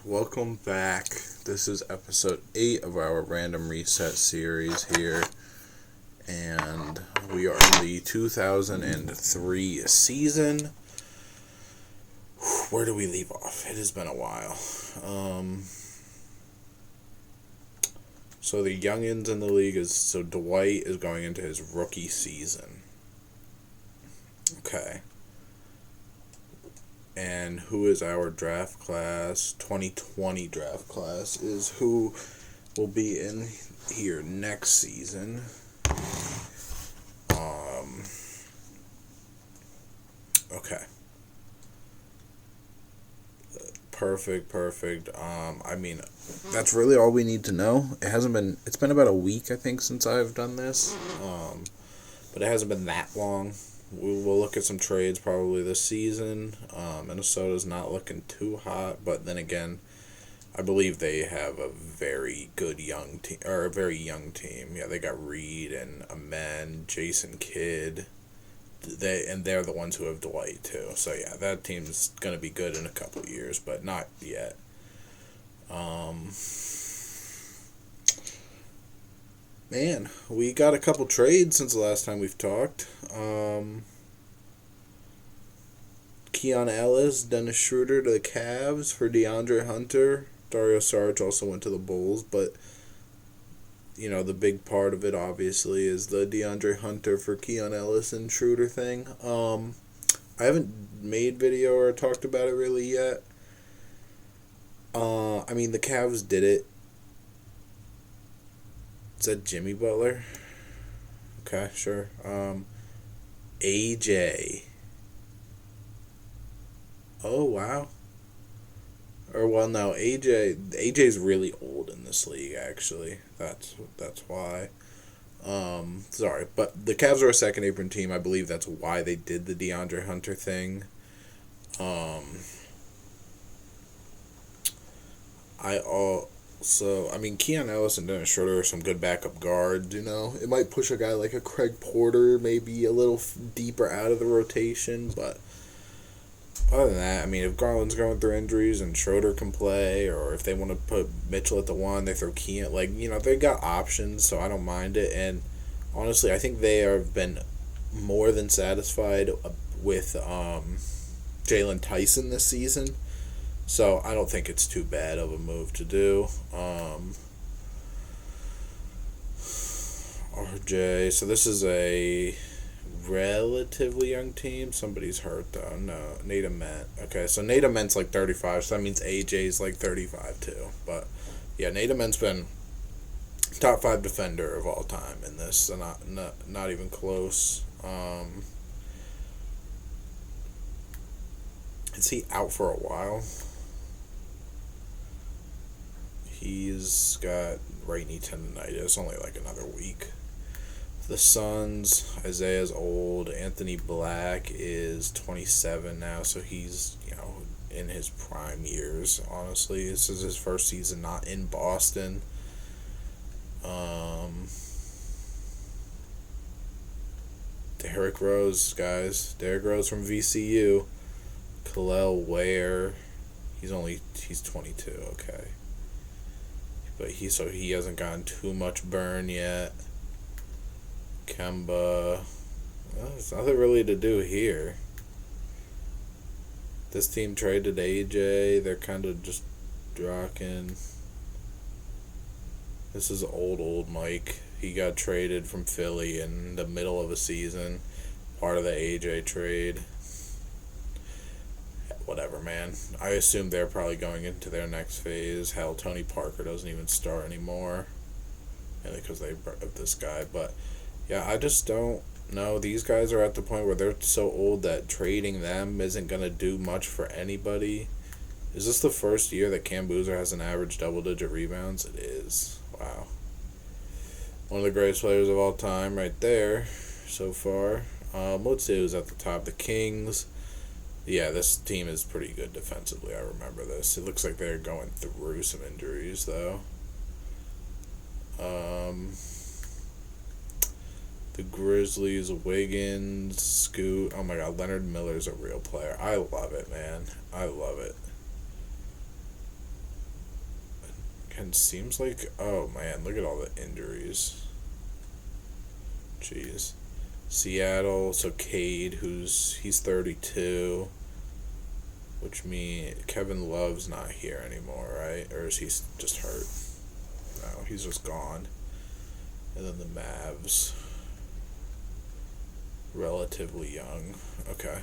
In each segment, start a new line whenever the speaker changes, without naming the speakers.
welcome back. This is episode 8 of our Random Reset series here, and we are in the 2003 season. Where do we leave off? It has been a while. So the youngins in the league Dwight is going into his rookie season. Okay. And who is our draft class? 2020 draft class is who will be in here next season. Okay. Perfect. That's really all we need to know. It's been about a week, I think, since I've done this. But it hasn't been that long. We'll look at some trades probably this season. Minnesota's not looking too hot, but then again, I believe they have a very good young team, or a very young team. Yeah, they got Reed and Amen, Jason Kidd. They're the ones who have Dwight too. So yeah, that team's gonna be good in a couple of years, but not yet. Man, we got a couple trades since the last time we've talked. Keon Ellis, Dennis Schroeder to the Cavs for DeAndre Hunter. Dario Saric also went to the Bulls, but the big part of it obviously is the DeAndre Hunter for Keon Ellis and Schroeder thing. I haven't made video or talked about it really yet. The Cavs did it. Is that Jimmy Butler? Okay, sure. AJ. Oh, wow. No, AJ's really old in this league, actually. That's why. Sorry, but the Cavs are a second apron team. I believe that's why they did the DeAndre Hunter thing. Keon Ellis and Dennis Schroeder are some good backup guards, It might push a guy like a Craig Porter maybe a little deeper out of the rotation, but other than that, if Garland's going through injuries and Schroeder can play, or if they want to put Mitchell at the 1, they throw Keon, they got options, so I don't mind it, and honestly, I think they have been more than satisfied with Jalen Tyson this season. So I don't think it's too bad of a move to do. RJ. So this is a relatively young team. Somebody's hurt though. No, Nate Ament. Okay, so Nate Ament's like 35, so that means AJ's like 35 too. But yeah, Nate Ament's been top 5 defender of all time in this, so not even close. Is he out for a while? He's got right knee tendonitis, only like another week. The Suns, Isaiah's old. Anthony Black is 27 now, so he's, in his prime years, honestly. This is his first season not in Boston. Derrick Rose, guys. Derrick Rose from VCU. Kel'el Ware. He's 22, okay. But he hasn't gotten too much burn yet. Kemba. Well, there's nothing really to do here. This team traded AJ. They're kind of just rocking. This is old Mike. He got traded from Philly in the middle of a season. Part of the AJ trade. Whatever, man. I assume they're probably going into their next phase. Hell, Tony Parker doesn't even start anymore. Mainly because they brought up this guy. But, yeah, I just don't know. These guys are at the point where they're so old that trading them isn't going to do much for anybody. Is this the first year that Cam Boozer has an average double-digit rebounds? It is. Wow. One of the greatest players of all time right there so far. Let's see who's at the top. The Kings. Yeah, this team is pretty good defensively. I remember this. It looks like they're going through some injuries, though. The Grizzlies, Wiggins, Scoot. Oh, my God. Leonard Miller's a real player. I love it, man. I love it. And seems like, oh man, look at all the injuries. Jeez. Seattle, so Cade, he's 32, which means Kevin Love's not here anymore, right? Or is he just hurt? No, he's just gone. And then the Mavs, relatively young. Okay.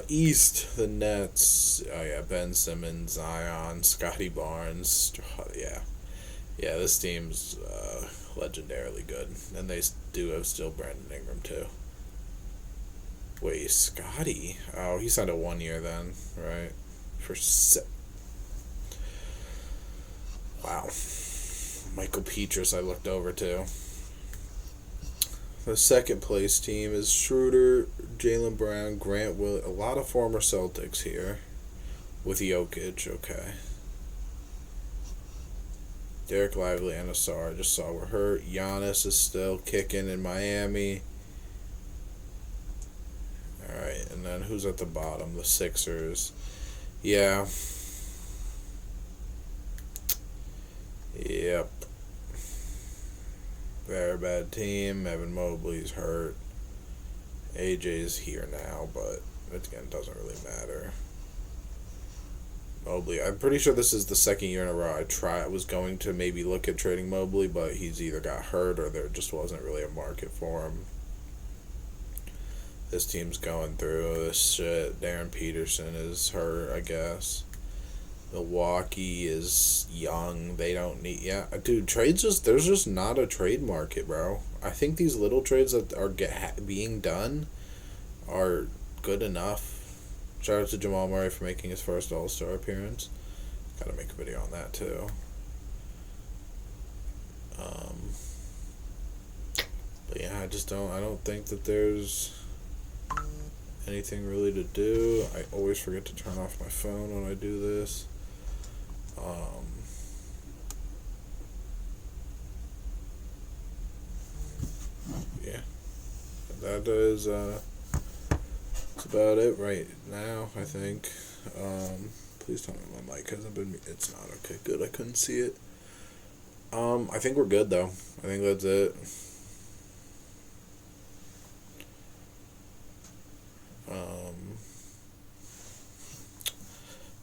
East, the Nets. Oh yeah, Ben Simmons, Zion, Scotty Barnes. Yeah, this team's legendarily good, and they do have still Brandon Ingram too. Wait, Scotty? Oh, he signed a 1 year then, right? Wow. Michael Petrus, I looked over too. The second place team is Schroeder, Jaylen Brown, Grant Will. A lot of former Celtics here with Jokic. Okay. Derek Lively and Asar, I just saw, were hurt. Giannis is still kicking in Miami. Alright, and then who's at the bottom? The Sixers. Yeah. Yep. Very bad team. Evan Mobley's hurt. AJ's here now, but it again doesn't really matter. Mobley, I'm pretty sure this is the second year in a row I was going to maybe look at trading Mobley, but he's either got hurt or there just wasn't really a market for him. This team's going through this shit. Darren Peterson is hurt, I guess. Milwaukee is young. They don't need... Yeah, dude, there's just not a trade market, bro. I think these little trades that are being done are good enough. Shout out to Jamal Murray for making his first All-Star appearance. Gotta make a video on that, too. But yeah, I don't think that there's anything really to do. I always forget to turn off my phone when I do this. Yeah, that is that's about it right now, I think. Please tell me my mic hasn't been. It's not okay. Good, I couldn't see it. I think we're good though. I think that's it.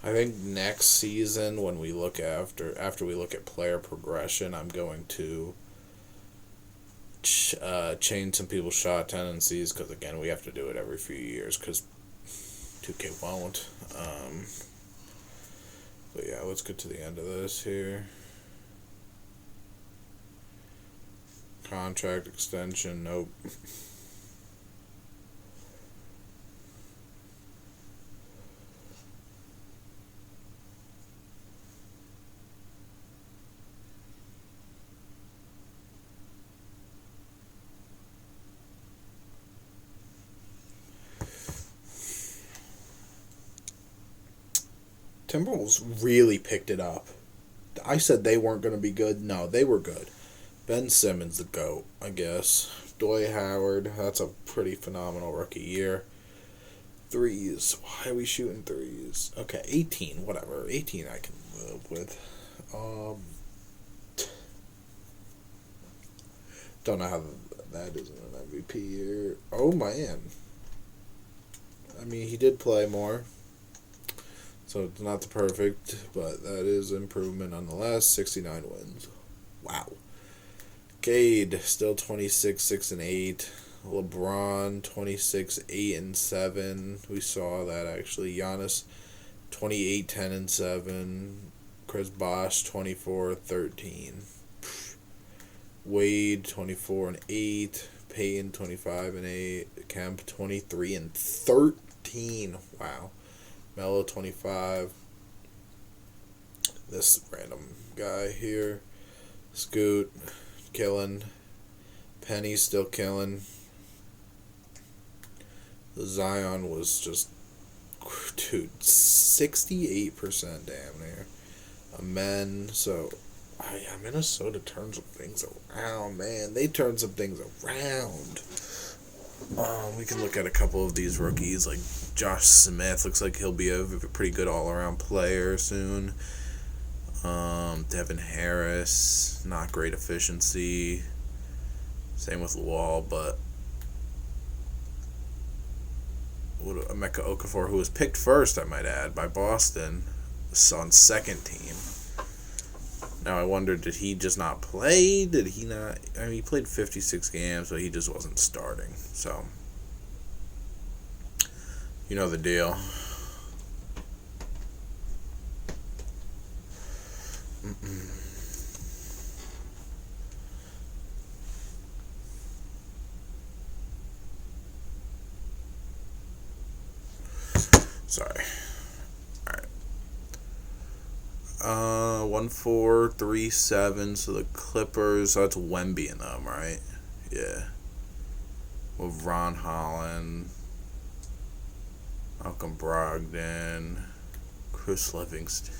I think next season, when we look after we look at player progression, I'm going to change some people's shot tendencies, because again, we have to do it every few years because 2K won't. But yeah, let's get to the end of this here. Contract extension, nope. Timberwolves really picked it up. I said they weren't going to be good. No, they were good. Ben Simmons, the GOAT, I guess. Dwight Howard, that's a pretty phenomenal rookie year. Threes. Why are we shooting threes? Okay, 18, whatever. 18 I can live with. Don't know how that isn't an MVP year. Oh, man. I mean, he did play more. So it's not the perfect, but that is improvement nonetheless. 69 wins. Wow. Cade, still 26, 6 and 8. LeBron, 26, 8 and 7. We saw that actually. Giannis, 28, 10 and 7. Chris Bosh, 24, 13. Wade, 24 and 8. Payton, 25 and 8. Kemp, 23 and 13. Wow. Melo, 25. This random guy here. Scoot, killing. Penny still killing. The Zion was just, dude, 68% damn near. Amen. So, Minnesota turned some things around, man. They turned some things around. We can look at a couple of these rookies, like Josh Smith. Looks like he'll be a pretty good all-around player soon. Devin Harris, not great efficiency. Same with Luol, but Emeka Okafor, who was picked first, I might add, by Boston, on second team. Now I wonder, did he just not play? Did he not? I mean, he played 56 games, but he just wasn't starting. So, you know the deal. Sorry. Alright. 1-4-3-7. So the Clippers, that's Wemby in them, right? Yeah. With Ron Holland, Malcolm Brogdon, Chris Livingston,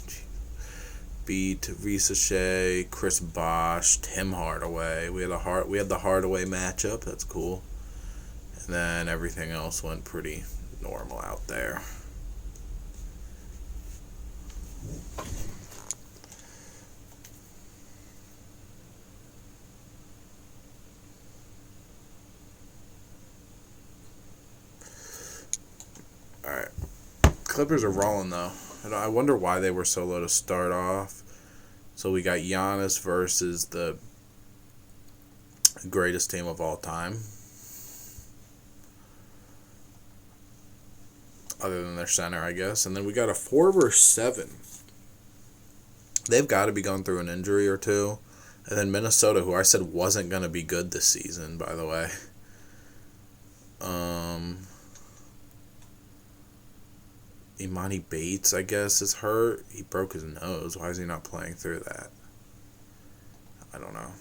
beat Risa Shea, Chris Bosh, Tim Hardaway. We had the Hardaway matchup. That's cool. And then everything else went pretty normal out there. Alright. Clippers are rolling, though. And I wonder why they were so low to start off. So we got Giannis versus the greatest team of all time. Other than their center, I guess. And then we got a 4 versus 7. They've got to be going through an injury or two. And then Minnesota, who I said wasn't going to be good this season, by the way. Imani Bates, I guess, is hurt. He broke his nose. Why is he not playing through that? I don't know.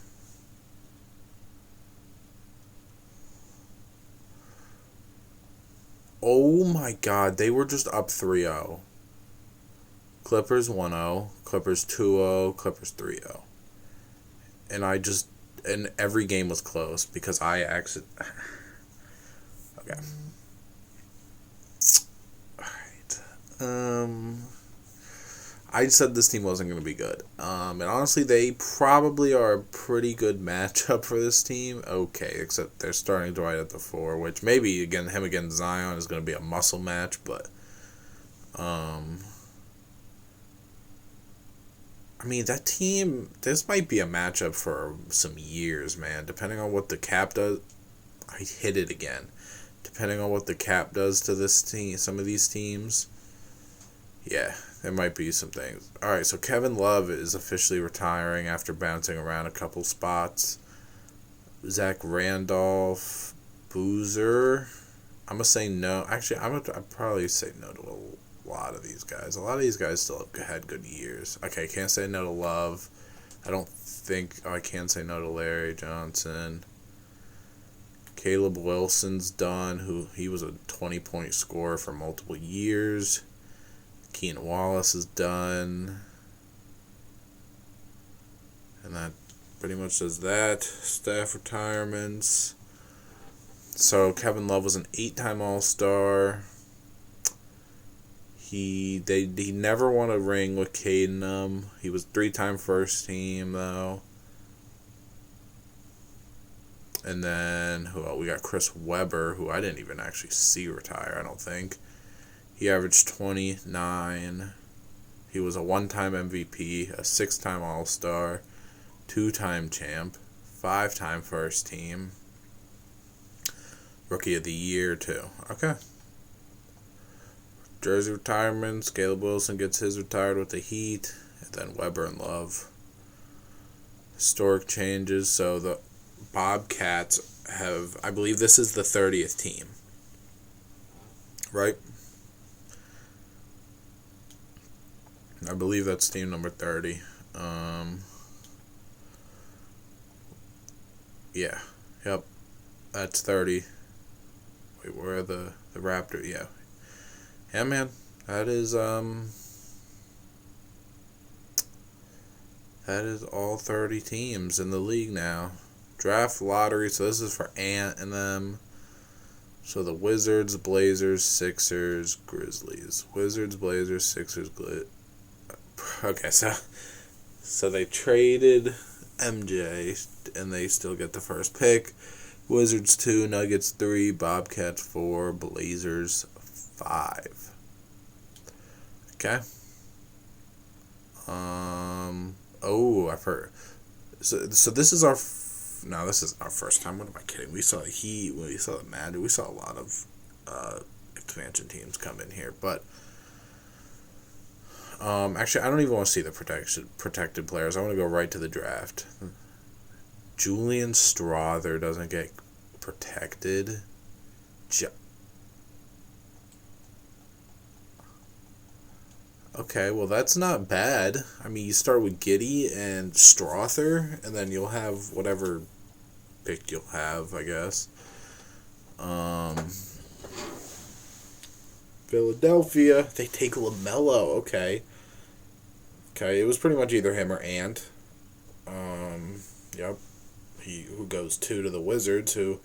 Oh my god, they were just up 3-0. Clippers 1-0, Clippers 2-0, Clippers 3-0. And every game was close because I actually... Okay. I said this team wasn't going to be good. And honestly, they probably are a pretty good matchup for this team. Okay, except they're starting Dwight at the 4, which maybe him against Zion is going to be a muscle match, but I mean, that team, this might be a matchup for some years, man. Depending on what the cap does. I hit it again. Depending on what the cap does to this team, some of these teams. Yeah, there might be some things. Alright, so Kevin Love is officially retiring after bouncing around a couple spots. Zach Randolph, Boozer. I'm going to say no. Actually, I'd probably say no to a lot of these guys. A lot of these guys still had good years. Okay, can't say no to Love. I can say no to Larry Johnson. Caleb Wilson's done, he was a 20-point scorer for multiple years. Keenan Wallace is done. And that pretty much does that. Staff retirements. So Kevin Love was an 8-time All-Star. He never won a ring with Caden. He was 3-time first team though. And then we got Chris Webber, who I didn't even actually see retire, I don't think. He averaged 29. He was a 1-time MVP, a 6-time All-Star, 2-time champ, 5-time first team. Rookie of the Year, too. Okay. Jersey retirements. Caleb Wilson gets his retired with the Heat. And then Webber and Love. Historic changes. So the Bobcats have, I believe this is the 30th team. Right? I believe that's team number 30. Yeah. Yep. That's 30. Wait, where are the Raptors? Yeah. Yeah, man. That is all 30 teams in the league now. Draft lottery, so this is for Ant and them. So the Wizards, Blazers, Sixers, Grizzlies. Wizards, Blazers, Sixers, Okay, so So they traded MJ, and they still get the first pick. Wizards 2, Nuggets 3, Bobcats 4, Blazers 5. Okay. I've heard. So this is our. No, this is our first time. What am I kidding? We saw the Heat. We saw the Magic. We saw a lot of expansion teams come in here, but actually, I don't even want to see the protected players. I want to go right to the draft. Julian Strawther doesn't get protected. Okay, well that's not bad. I mean, you start with Giddey and Strawther, and then you'll have whatever pick you'll have, I guess. Philadelphia, they take LaMelo. Okay. Okay, it was pretty much either him or Ant. Yep. Who goes 2 to the Wizards, who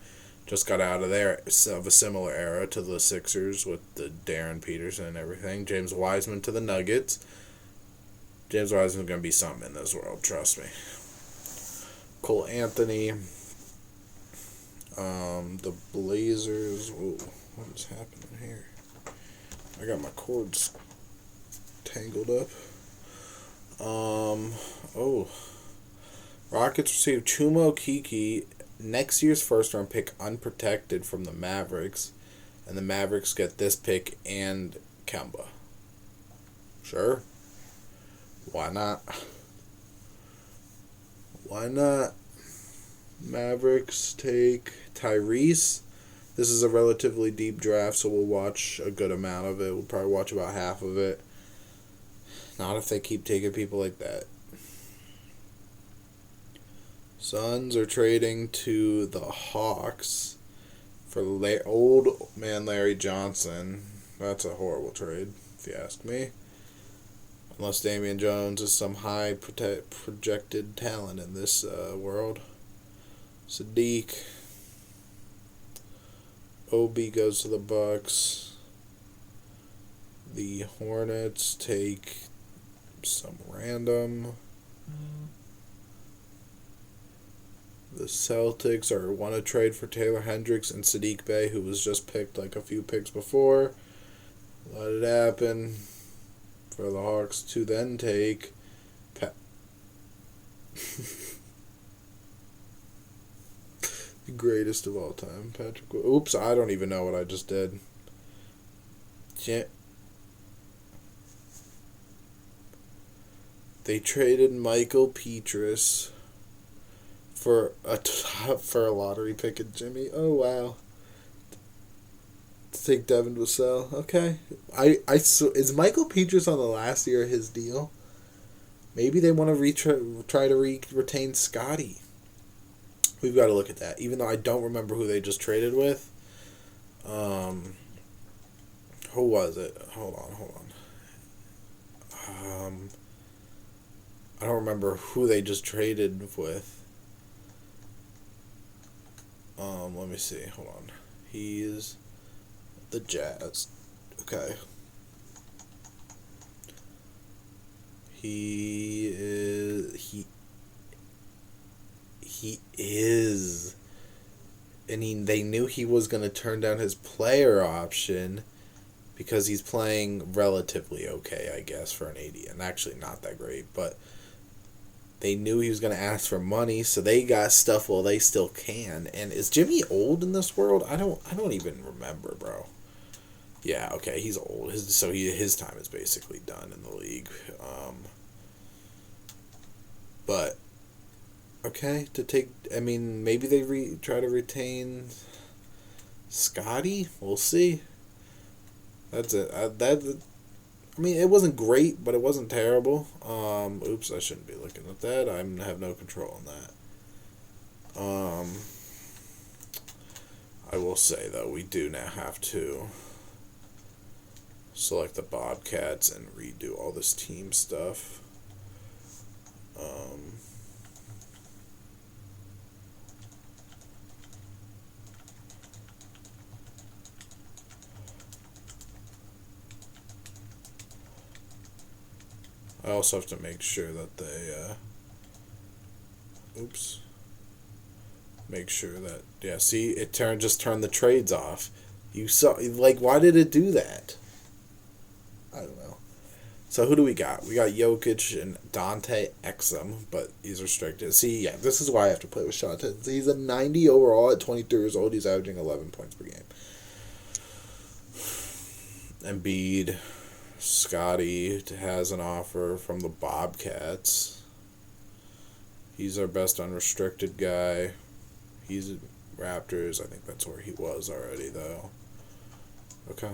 just got out of there of a similar era to the Sixers with the Darren Peterson and everything. James Wiseman to the Nuggets. James Wiseman's going to be something in this world, trust me. Cole Anthony. The Blazers. Whoa, what is happening here? I got my cords tangled up. Rockets receive Chuma Okeke, next year's first-round pick, unprotected from the Mavericks, and the Mavericks get this pick and Kemba. Sure. Why not? Why not? Mavericks take Tyrese. This is a relatively deep draft, so we'll watch a good amount of it. We'll probably watch about half of it. Not if they keep taking people like that. Suns are trading to the Hawks for old man Larry Johnson. That's a horrible trade, if you ask me. Unless Damian Jones is some high projected talent in this world. Sadiq. Obi goes to the Bucks. The Hornets take some random. The Celtics want to trade for Taylor Hendricks and Sadiq Bey, who was just picked like a few picks before. Let it happen for the Hawks to then take the greatest of all time, Patrick. Oops, I don't even know what I just did. They traded Michael Petrus for a lottery pick at Jimmy. Oh wow. To take Devin Vassell. Okay. Is Michael Petrus on the last year of his deal? Maybe they want to try to retain Scotty. We've got to look at that. Even though I don't remember who they just traded with. Who was it? Hold on. I don't remember who they just traded with. Let me see. Hold on. He's the Jazz. Okay. He is. And they knew he was going to turn down his player option because he's playing relatively okay, I guess, for an 80. And actually not that great, but they knew he was going to ask for money, so they got stuff while they still can. And is Jimmy old in this world? I don't even remember, bro. Yeah, okay, he's old. His time is basically done in the league. But okay, maybe they try to retain Scotty. We'll see. That's it. It wasn't great, but it wasn't terrible. Oops, I shouldn't be looking at that. I have no control on that. I will say, though, we do now have to select the Bobcats and redo all this team stuff. I also have to make sure that they, oops. Make sure that, yeah, see, it just turned the trades off. You saw, like, why did it do that? I don't know. So who do we got? We got Jokic and Dante Exum, but he's restricted. See, yeah, this is why I have to play with shot tendency. He's a 90 overall at 23 years old. He's averaging 11 points per game. Embiid, Scotty has an offer from the Bobcats. He's our best unrestricted guy. He's Raptors. I think that's where he was already, though. Okay.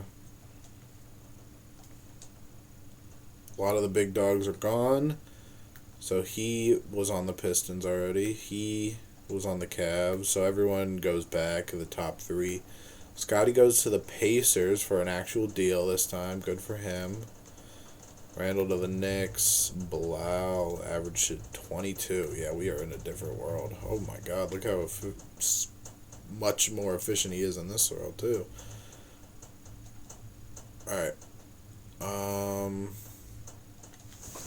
A lot of the big dogs are gone. So he was on the Pistons already. He was on the Cavs. So everyone goes back to the top three. Scotty goes to the Pacers for an actual deal this time. Good for him. Randall to the Knicks. Bilal averaged 22. Yeah, we are in a different world. Oh my God, look how much more efficient he is in this world too. Alright.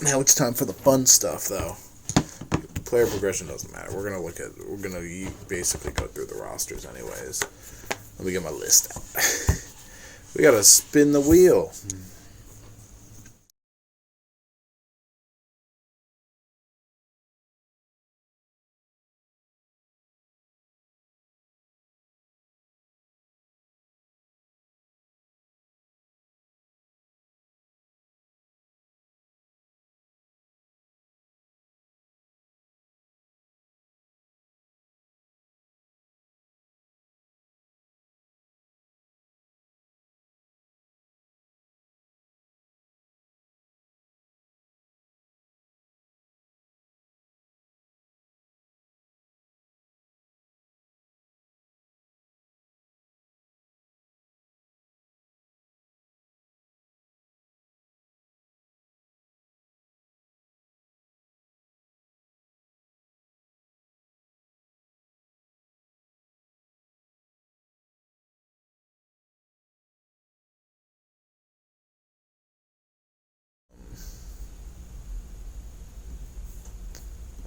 Now it's time for the fun stuff though. Player progression doesn't matter. We're gonna basically go through the rosters anyways. Let me get my list out. We gotta spin the wheel.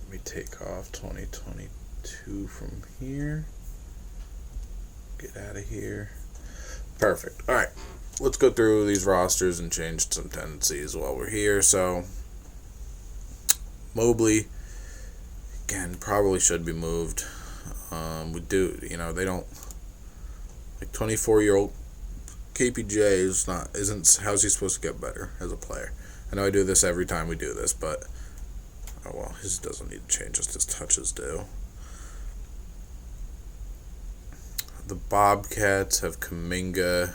Let me take off 2022 from here. Get out of here. Perfect. All right. Let's go through these rosters and change some tendencies while we're here. So, Mobley, again, probably should be moved. They don't, like 24-year-old KPJ isn't, how's he supposed to get better as a player? I know I do this every time we do this, but, oh well, his doesn't need to change, just his touches do. The Bobcats have Kuminga,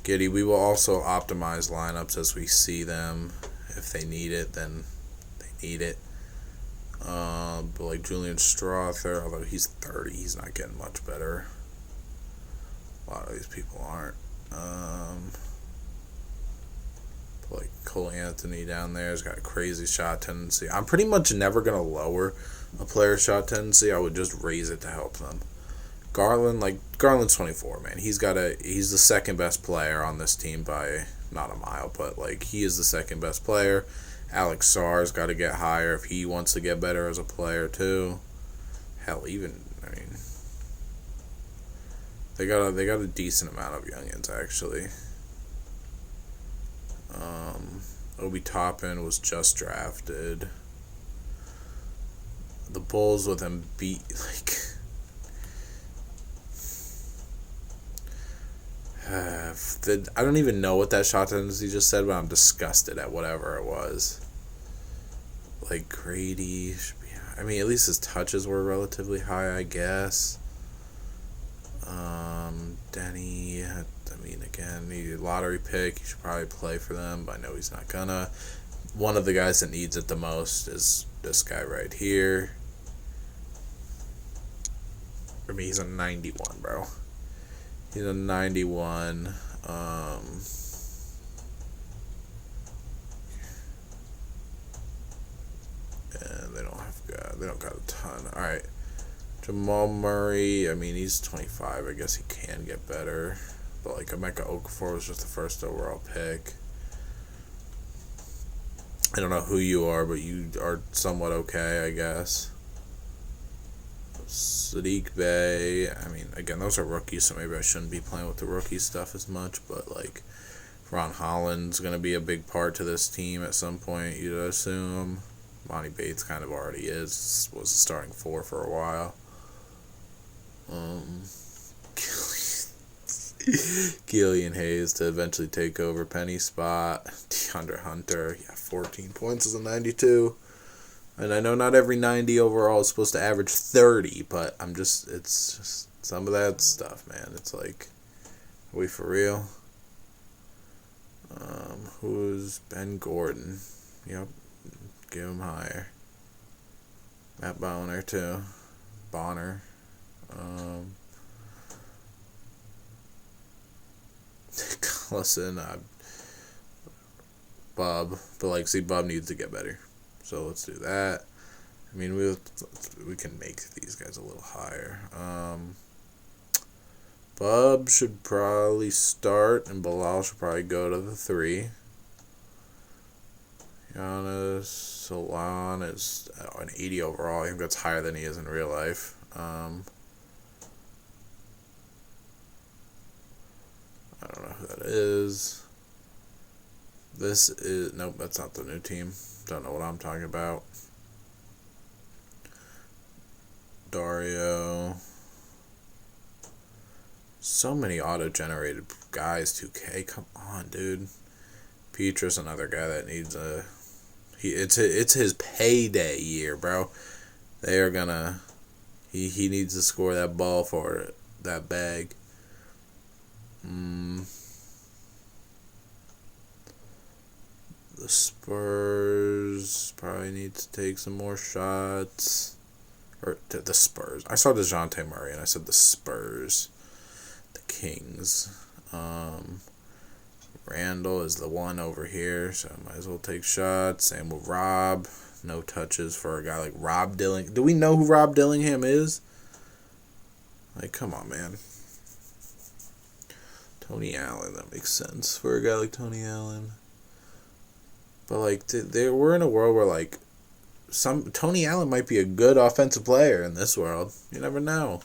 Giddey. We will also optimize lineups as we see them. If they need it, then they need it. But like Julian Strother, although he's 30, he's not getting much better. A lot of these people aren't. Like Cole Anthony down there has got a crazy shot tendency. I'm pretty much never going to lower a player's shot tendency. I would just raise it to help them. Garland's 24, man. He's the second best player on this team by not a mile, but like he is the second best player. Alex Sarr's got to get higher if he wants to get better as a player too. Hell, they got a decent amount of youngins actually. Obi Toppin was just drafted. The Bulls with Embiid, I don't even know what that shot tendency just said, but I'm disgusted at whatever it was. Like Grady should be. At least his touches were relatively high, I guess. Denny. Again, he lottery pick. He should probably play for them, but I know he's not gonna. One of the guys that needs it the most is this guy right here. He's a 91, bro. He's a 91. And they don't got a ton. All right. Jamal Murray, he's 25. I guess he can get better. But, Emeka Okafor was just the first overall pick. I don't know who you are, but you are somewhat okay, I guess. Sadiq Bey. I mean, again, those are rookies, so maybe I shouldn't be playing with the rookie stuff as much. But like, Ron Holland's gonna be a big part to this team at some point. You'd assume. Monty Bates kind of already was a starting four for a while. Killian Hayes to eventually take over Penny's spot. DeAndre Hunter, 14 points as a 92. And I know not every 90 overall is supposed to average 30, but it's just some of that stuff, man. It's like, are we for real? Who's Ben Gordon? Yep, give him higher. Matt Bonner, too. Bonner. Listen, Bob, but Bob needs to get better. So let's do that. I mean, we can make these guys a little higher. Bub should probably start, and Bilal should probably go to the 3. Giannis Solon is an 80 overall. I think that's higher than he is in real life. I don't know who that is. This is... Nope, that's not the new team. Don't know what I'm talking about. Dario. So many auto-generated guys, 2K. Come on, dude. Petrus, another guy that needs a... It's his payday year, bro. They are gonna... He needs to score that ball for it, that bag. The Spurs probably need to take some more shots. Or the Spurs. I saw DeJounte Murray and I said the Spurs. The Kings. Randall is the one over here, so I might as well take shots. Same with Rob. No touches for a guy like Rob Dillingham. Do we know who Rob Dillingham is? Like, come on, man. Tony Allen, that makes sense for a guy like Tony Allen. But, we're in a world where, Tony Allen might be a good offensive player in this world. You never know.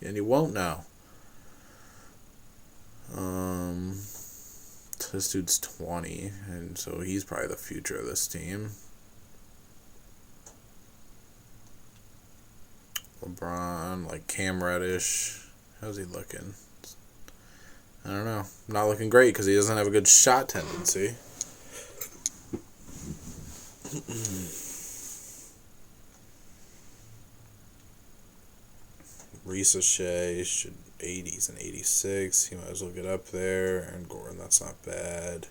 And you won't know. This dude's 20, and so he's probably the future of this team. LeBron, Cam Reddish. How's he looking? I don't know. Not looking great because he doesn't have a good shot tendency. Risa Shea should 80s and 86. He might as well get up there. Aaron Gordon, that's not bad.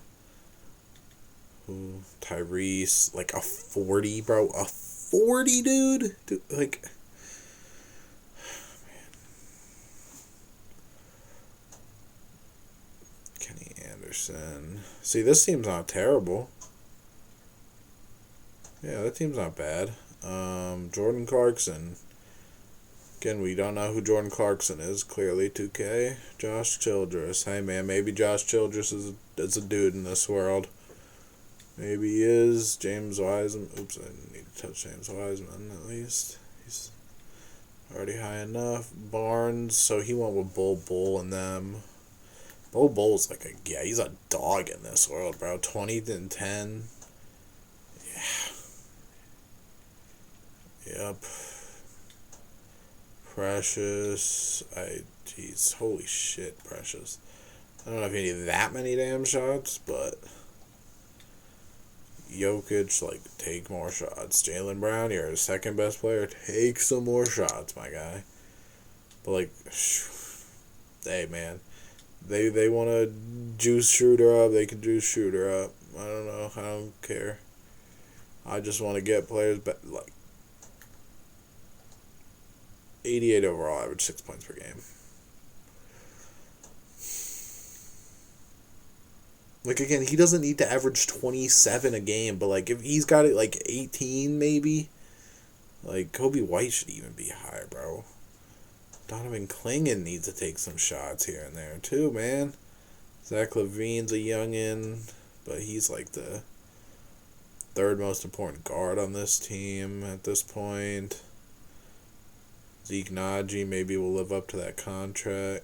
Ooh, Tyrese, a 40, bro. A 40, dude? Man. Kenny Anderson. See, this team's not terrible. Yeah, that team's not bad. Jordan Clarkson. Again, we don't know who Jordan Clarkson is. Clearly, 2K. Josh Childress. Hey, man, maybe Josh Childress is a dude in this world. Maybe he is. James Wiseman. Oops, I didn't need to touch James Wiseman, at least. He's already high enough. Barnes, so he went with Bull and them. Bull's he's a dog in this world, bro. 20 and 10. Yeah. Yep. Precious. Jeez, holy shit, Precious. I don't know if you need that many damn shots, but Jokic, take more shots. Jaylen Brown, you're the second best player. Take some more shots, my guy. But, hey, man. They want to juice Schroeder up. They can juice Schroeder up. I don't know. I don't care. I just want to get players back, 88 overall, average 6 points per game. Again, he doesn't need to average 27 a game, but, if he's got it, 18 maybe, Kobe White should even be higher, bro. Donovan Clingan needs to take some shots here and there, too, man. Zach LaVine's a youngin', but he's, third most important guard on this team at this point. Zeke Naji maybe will live up to that contract.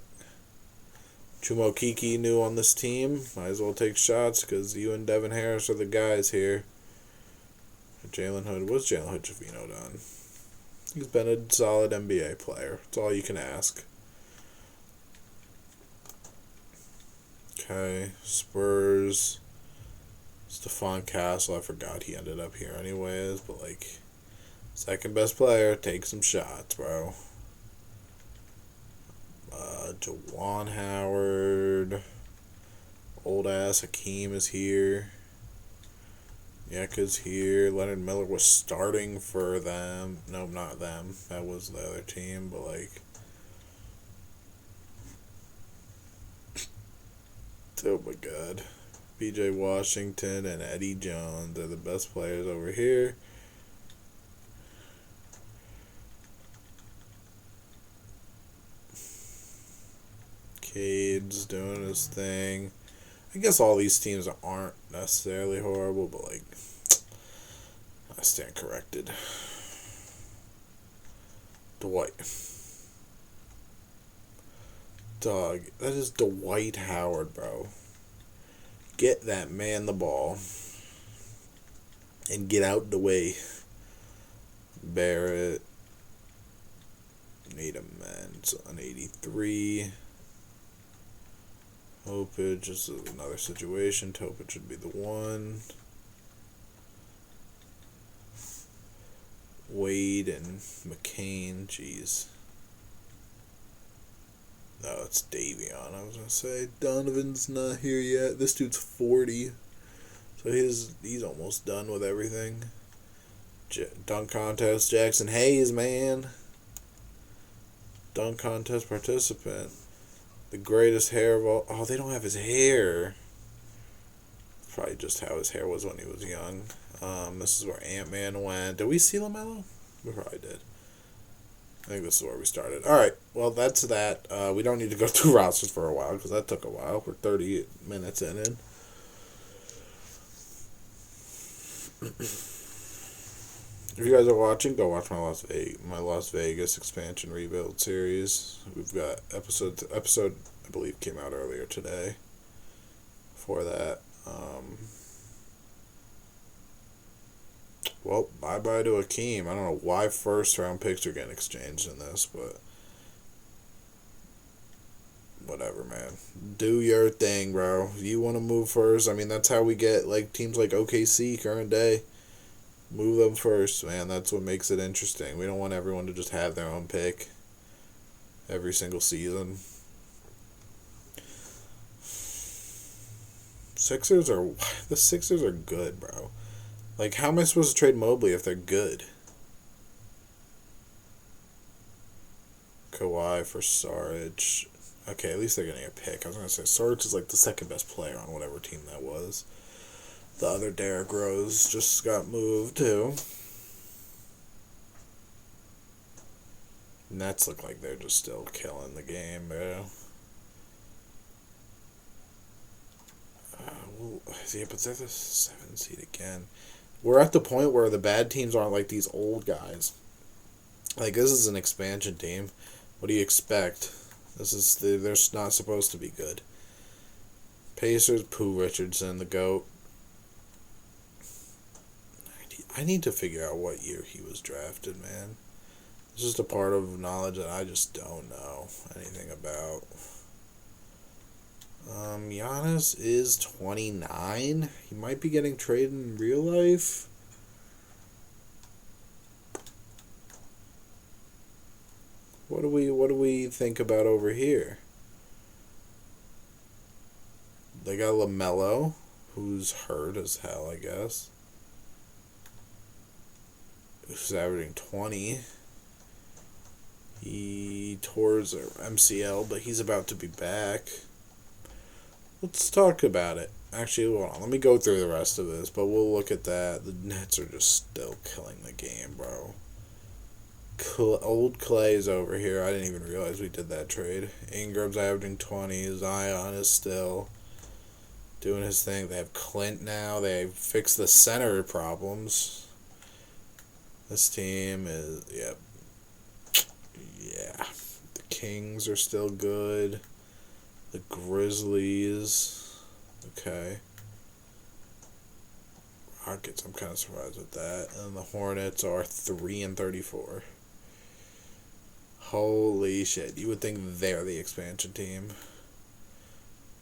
Chuma Okeke new on this team. Might as well take shots because you and Devin Harris are the guys here. Jalen Hood. What's Jalen Hood-Schifino done? He's been a solid NBA player. That's all you can ask. Okay, Spurs. Stephon Castle. I forgot he ended up here anyways, but like, second best player. Take some shots, bro. Juwan Howard. Old ass Hakeem is here. Yeka's here. Leonard Miller was starting for them. No, not them. That was the other team, but like. Oh my god. PJ Washington and Eddie Jones are the best players over here. Cade's doing his thing. I guess all these teams aren't necessarily horrible, but like, I stand corrected. Dwight. Dog, that is Dwight Howard, bro. Get that man the ball. And get out the way. Barrett. Need a man. It's an 83. Topich is another situation. Topich should be the one. Wade and McCain. Jeez. No, it's Davion. I was going to say. Donovan's not here yet. This dude's 40. So he's almost done with everything. Dunk contest. Jackson Hayes, man. Dunk contest participant. The greatest hair of all. Oh, they don't have his hair. Probably just how his hair was when he was young. This is where Ant-Man went. Did we see LaMelo? We probably did. I think this is where we started. Alright, well, that's that. We don't need to go through rosters for a while, because that took a while. We're 30 minutes in. If you guys are watching, go watch my Las Vegas expansion rebuild series. We've got episode I believe came out earlier today. For that, well, bye-bye to Akeem. I don't know why first-round picks are getting exchanged in this, but whatever, man. Do your thing, bro. You want to move first? I mean, that's how we get like teams like OKC current day. Move them first, man. That's what makes it interesting. We don't want everyone to just have their own pick every single season. The Sixers are good, bro. Like, how am I supposed to trade Mobley if they're good? Kawhi for Saric. Okay, at least they're getting a pick. I was going to say, Saric is like the second best player on whatever team that was. The other Derrick Rose just got moved, too. Nets look like they're just still killing the game, bro. Yeah, but they're the 7th seed again. We're at the point where the bad teams aren't like these old guys. Like, this is an expansion team. What do you expect? They're not supposed to be good. Pacers, Pooh Richardson, the GOAT. I need to figure out what year he was drafted, man. It's just a part of knowledge that I just don't know anything about. Giannis is 29. He might be getting traded in real life. What do we think about over here? They got LaMelo, who's hurt as hell, I guess. Who's averaging 20. He tore his MCL, but he's about to be back. Let's talk about it. Actually, hold on. Let me go through the rest of this, but we'll look at that. The Nets are just still killing the game, bro. Old Clay's over here. I didn't even realize we did that trade. Ingram's averaging 20. Zion is still doing his thing. They have Clint now. They fixed the center problems. This team is, yep. Yeah. The Kings are still good. The Grizzlies. Okay. Rockets, I'm kind of surprised with that. And the Hornets are 3-34. Holy shit. You would think they're the expansion team.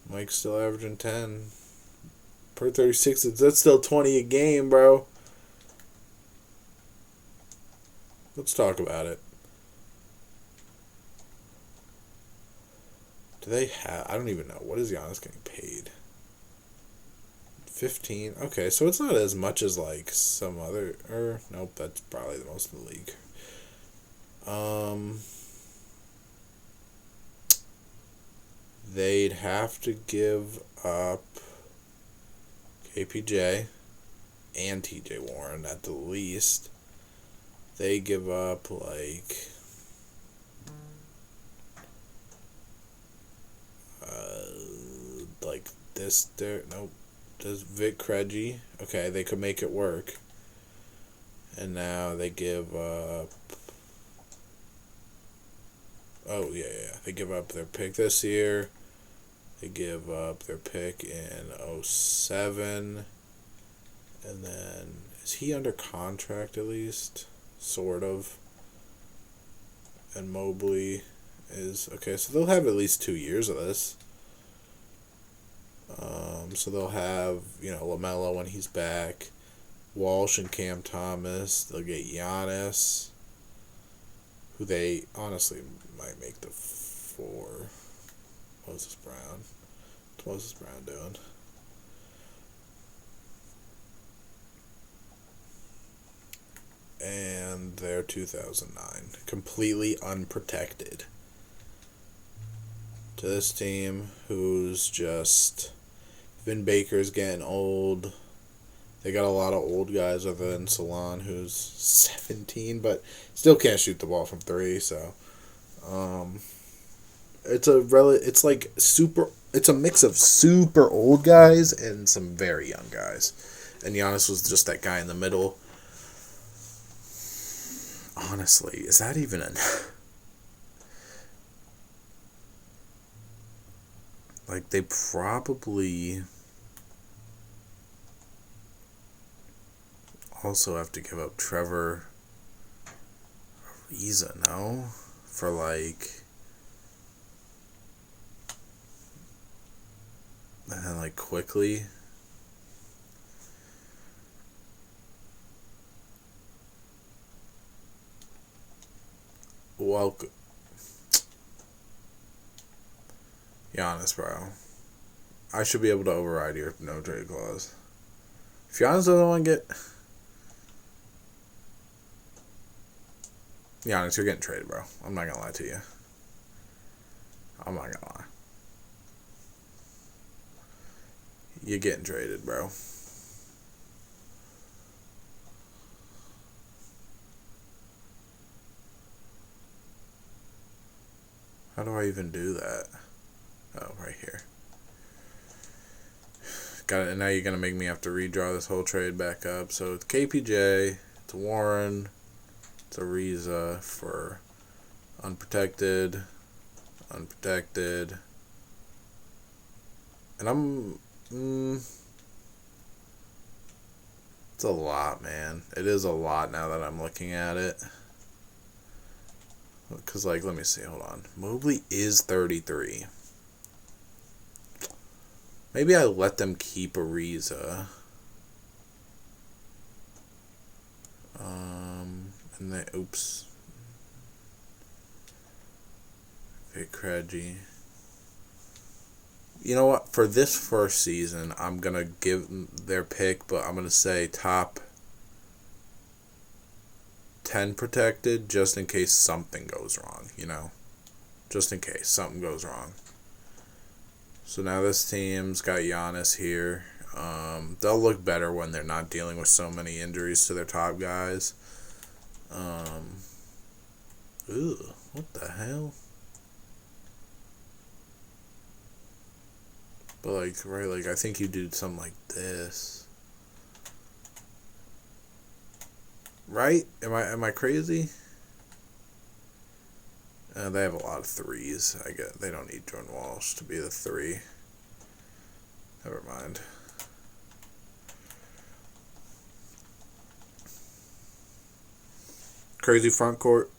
Mike's still averaging 10 per 36. That's still 20 a game, bro. Let's talk about it. Do they have... I don't even know. What is Giannis getting paid? 15. Okay, so it's not as much as like some other... nope, that's probably the most in the league. They'd have to give up KPJ and TJ Warren at the least. They give up like this there. Nope. Does Vic Krejci. Okay, they could make it work. And now they give up... Oh, yeah. They give up their pick this year. They give up their pick in 2007. And then... Is he under contract at least? Sort of. And Mobley is... Okay, so they'll have at least 2 years of this. So they'll have, LaMelo when he's back. Walsh and Cam Thomas. They'll get Giannis, who they honestly might make the 4. Moses Brown. What's Moses Brown doing? And they're 2009. Completely unprotected. To this team, who's just... Vin Baker's getting old. They got a lot of old guys other than Salon, who's 17, but still can't shoot the ball from 3. So, it's a mix of super old guys and some very young guys, and Giannis was just that guy in the middle. Honestly, is that even a... Like, they probably also have to give up Trevor Ariza, no? For, like... And then, like, quickly... Welcome. Giannis, bro. I should be able to override your no trade clause. If Giannis doesn't want to get... Giannis, you're getting traded, bro. I'm not going to lie to you. I'm not going to lie. You're getting traded, bro. How do I even do that? Oh, right here. Got it. And now you're going to make me have to redraw this whole trade back up. So it's KPJ, it's Warren, it's Ariza for unprotected. And it's a lot, man. It is a lot now that I'm looking at it. Because, like, let me see. Hold on. Mobley is 33. Maybe I let them keep Ariza. And then, oops. Vic Krejci. You know what? For this first season, I'm going to give their pick, but I'm going to say top 10 protected just in case something goes wrong, Just in case something goes wrong. So now this team's got Giannis here. They'll look better when they're not dealing with so many injuries to their top guys. What the hell? But, like, right, like, I think you do something like this. Right? Am I crazy? They have a lot of threes. I get they don't need Jordan Walsh to be the 3. Never mind. Crazy front court.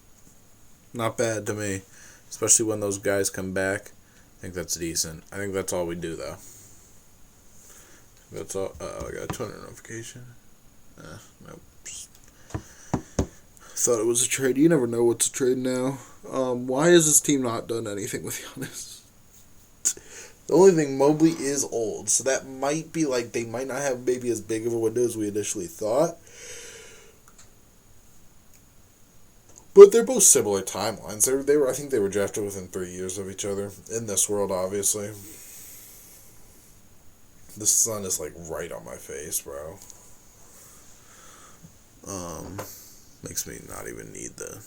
Not bad to me. Especially when those guys come back. I think that's decent. I think that's all we do, though. That's all. I got a Twitter notification. Nope. Thought it was a trade. You never know what's a trade now. Why has this team not done anything with Giannis? The only thing, Mobley is old, so that might be like they might not have maybe as big of a window as we initially thought. But they're both similar timelines. They were I think they were drafted within 3 years of each other in this world. Obviously, the sun is like right on my face, bro. Makes me not even need the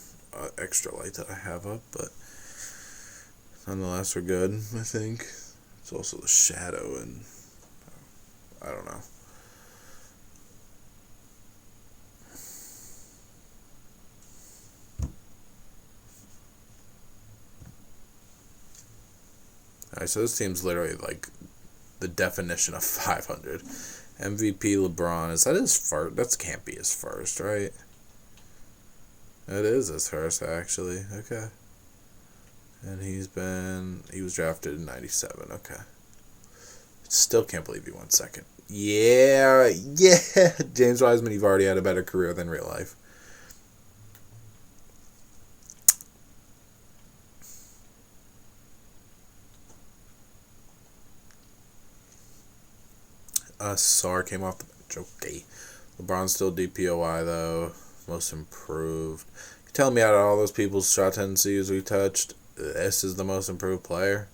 extra light that I have up, but nonetheless, we're good. I think it's also the shadow, and I don't know. Alright, so this team's literally like the definition of 500. MVP LeBron, is that his first? That can't be his first, right? It is his first, actually. Okay. And he was drafted in 97. Okay. Still can't believe he won second. Yeah. James Wiseman, you've already had a better career than real life. Sar came off the bench. Okay. LeBron's still DPOY, though. Most improved. You're telling me out of all those people's shot tendencies we touched, this is the most improved player?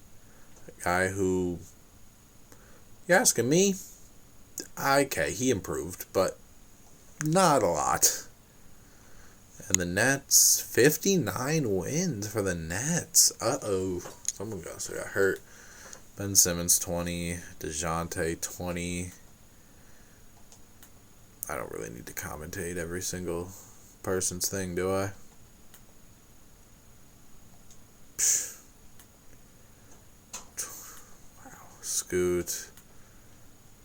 A guy who... You're asking me? Okay, he improved, but not a lot. And the Nets, 59 wins for the Nets. Uh-oh. Someone got hurt. Ben Simmons, 20. DeJounte, 20. I don't really need to commentate every single person's thing, do I? Wow. Scoot.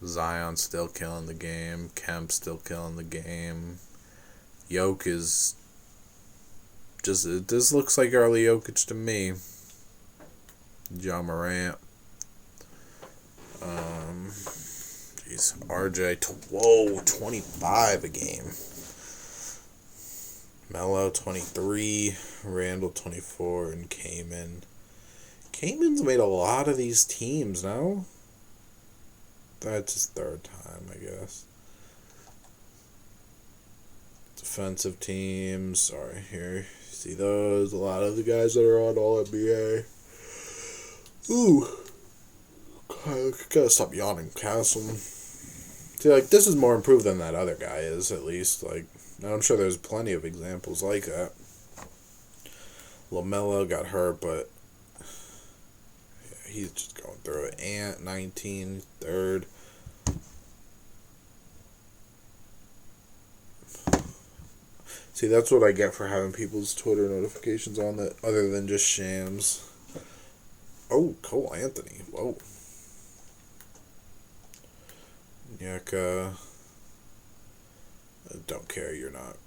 Zion still killing the game. Kemp still killing the game. Jokic is just... This looks like early Jokic to me. John Morant. RJ, 25 a game. Melo, 23. Randall, 24. And Kaman. Kaman's made a lot of these teams, no? That's his third time, I guess. Defensive teams. Sorry, here. See those? A lot of the guys that are on All-NBA. Ooh. I gotta stop yawning. Castle. See, like, this is more improved than that other guy is, at least. Like, I'm sure there's plenty of examples like that. LaMelo got hurt, but yeah, he's just going through it. Ant, 19, third. See, that's what I get for having people's Twitter notifications on that, other than just shams. Oh, Cole Anthony. Whoa. Nyeka. Don't care. You're not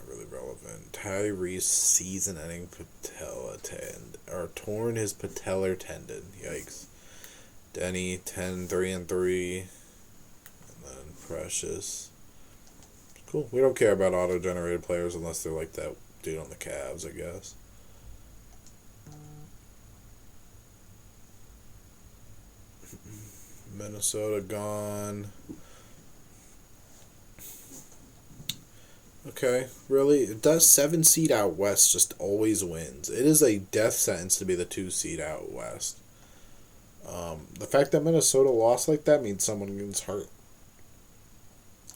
really relevant. Tyrese season-ending patella tendon, or torn his patellar tendon. Yikes. Denny 10, 3-3, and then Precious. Cool. We don't care about auto-generated players unless they're like that dude on the Cavs, I guess. Minnesota gone. Okay, really? It does 7 seed out west just always wins. It is a death sentence to be the 2 seed out west. The fact that Minnesota lost like that means someone gets hurt.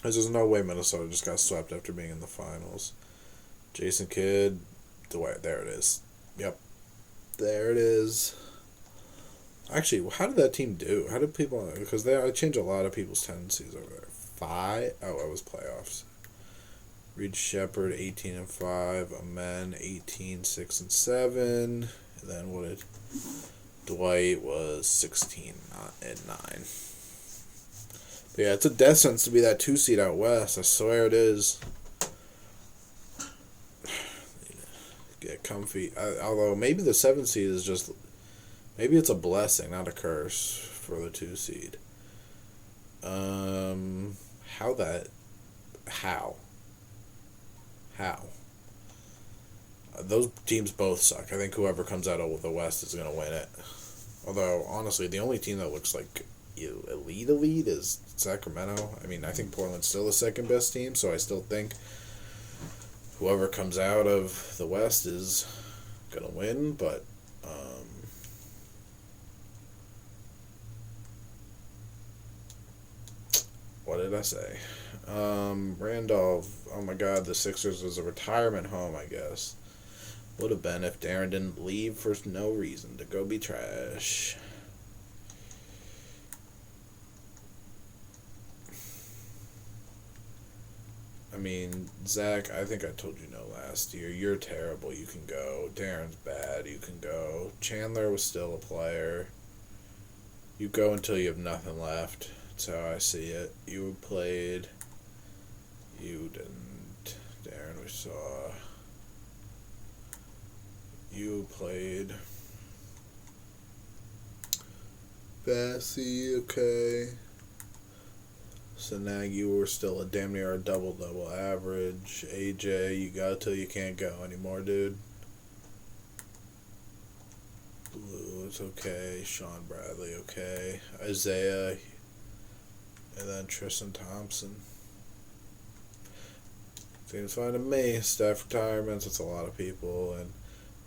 There's just no way Minnesota just got swept after being in the finals. Jason Kidd, Dwight, there it is. Yep. There it is. Actually, how did that team do? How did people? Because I changed a lot of people's tendencies over there. Five. Oh, it was playoffs. Reed Shepard 18-5. Amen 18-6-7. And then what did Dwight was 16-9. But yeah, it's a death sentence to be that 2 seed out west. I swear it is. Get comfy. Although maybe the 7 seed is just. Maybe it's a blessing, not a curse for the 2 seed. How that. How? How? Those teams both suck. I think whoever comes out of the West is going to win it. Although, honestly, the only team that looks like elite is Sacramento. I mean, I think Portland's still the second best team, so I still think whoever comes out of the West is going to win, but what did I say? Randolph, oh my god, the Sixers was a retirement home, I guess. Would have been if Darren didn't leave for no reason to go be trash. I mean, Zach, I think I told you no last year. You're terrible. You can go. Darren's bad. You can go. Chandler was still a player. You go until you have nothing left. That's how I see it. You played. You didn't. Darren, we saw. You played. Bassey, okay. So now you were still a damn near a double average. AJ, you got till you can't go anymore, dude. Blue, it's okay. Sean Bradley, okay. Isaiah, and then Tristan Thompson. Seems fine to me. Staff retirements, it's a lot of people, and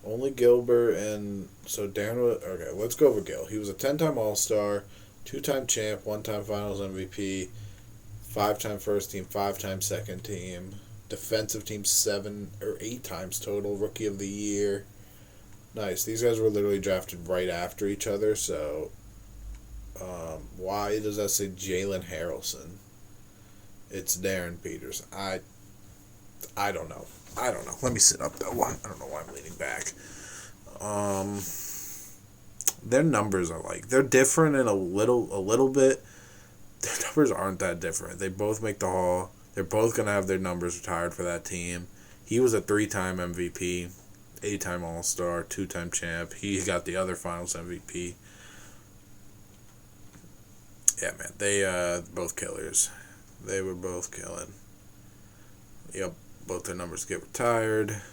only Gilbert and so Darren was okay. Let's go over Gil. He was a 10-time All-Star, 2-time champ, 1-time Finals MVP, 5-time first team, 5-time second team, defensive team 7 or 8 times total, rookie of the year. Nice. These guys were literally drafted right after each other. So, why does that say Jalen Harrelson? It's Darren Peters. I don't know. Let me sit up though. I don't know why I'm leaning back. Their numbers are they're different in a little bit. Their numbers aren't that different. They both make the Hall. They're both gonna have their numbers retired for that team. He was a 3-time MVP, 8-time All-Star, 2-time champ. He got the other Finals MVP. Yeah, man. They both killers. They were both killing. Yep. Both their numbers get retired.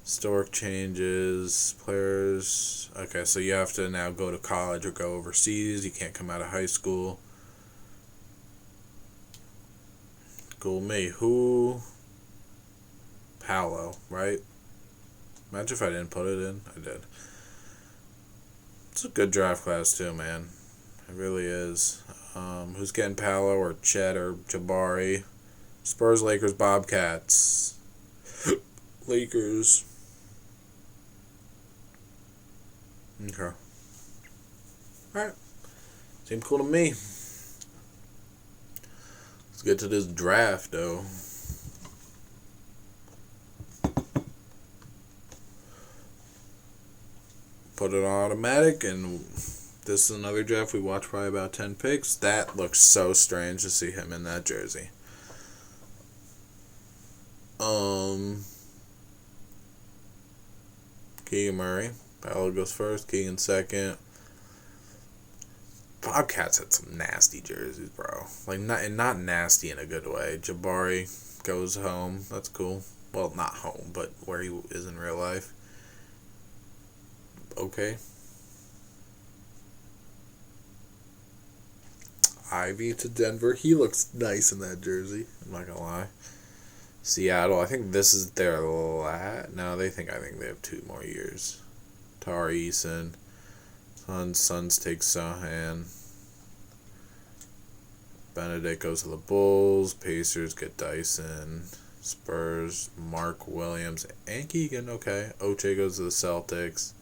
Historic changes. Players. Okay, so you have to now go to college or go overseas. You can't come out of high school. Cool me. Who? Paolo, right? Imagine if I didn't put it in. I did. It's a good draft class too, man. It really is. Who's getting Paolo or Chet or Jabari? Spurs, Lakers, Bobcats. Lakers. Okay. Alright. Seemed cool to me. Let's get to this draft, though. Put it on automatic, and this is another draft. We watched probably about 10 picks. That looks so strange to see him in that jersey. Keegan Murray. Paolo goes first. Keegan second. Bobcats had some nasty jerseys, bro. Not nasty in a good way. Jabari goes home. That's cool. Well, not home, but where he is in real life. Okay. Ivy to Denver. He looks nice in that jersey. I'm not gonna lie. Seattle. I think this is their last. No, I think they have 2 more years. Tari Eason. Suns take Sohan. Benedict goes to the Bulls. Pacers get Dyson. Spurs, Mark Williams, and Keegan. Okay. Oche goes to the Celtics.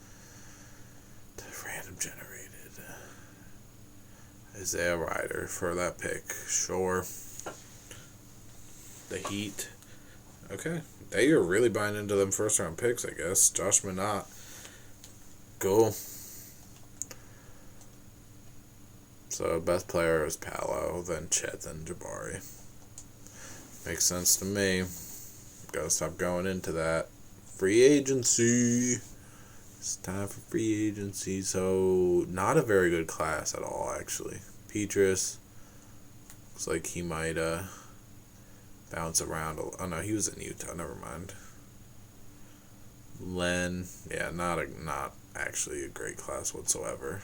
Random generated. Isaiah Ryder for that pick. Sure. The Heat. Okay. They are really buying into them first round picks, I guess. Josh Minott. Cool. So, best player is Paolo, then Chet, then Jabari. Makes sense to me. Gotta stop going into that. Free agency. It's time for free agency. So, not a very good class at all, actually. Petrus. Looks like he might bounce around. Oh, no, he was in Utah. Never mind. Len. Yeah, not actually a great class whatsoever.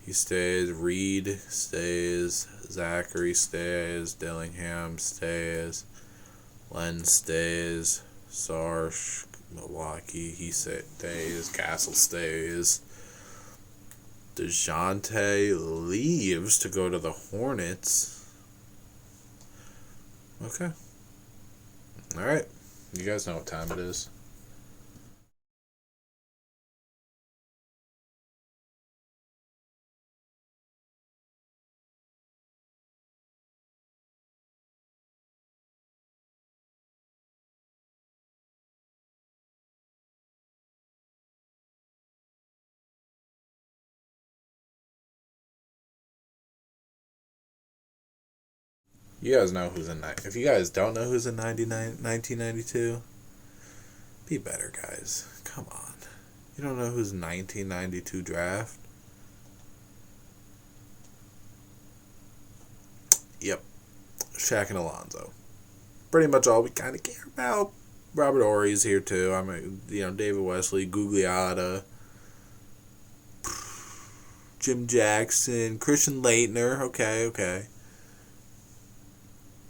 He stays. Reed stays. Zachary stays. Dillingham stays. Len stays. Sarge, Milwaukee, he stays. Castle stays. DeJounte leaves to go to the Hornets. Okay. Alright. You guys know what time it is. You guys know who's in... If you guys don't know who's in 1992, be better, guys. Come on. You don't know who's 1992 draft? Yep. Shaq and Alonzo. Pretty much all we kind of care about. Robert Horry's here too. I mean, David Wesley, Gugliotta, Jim Jackson, Christian Laettner. Okay.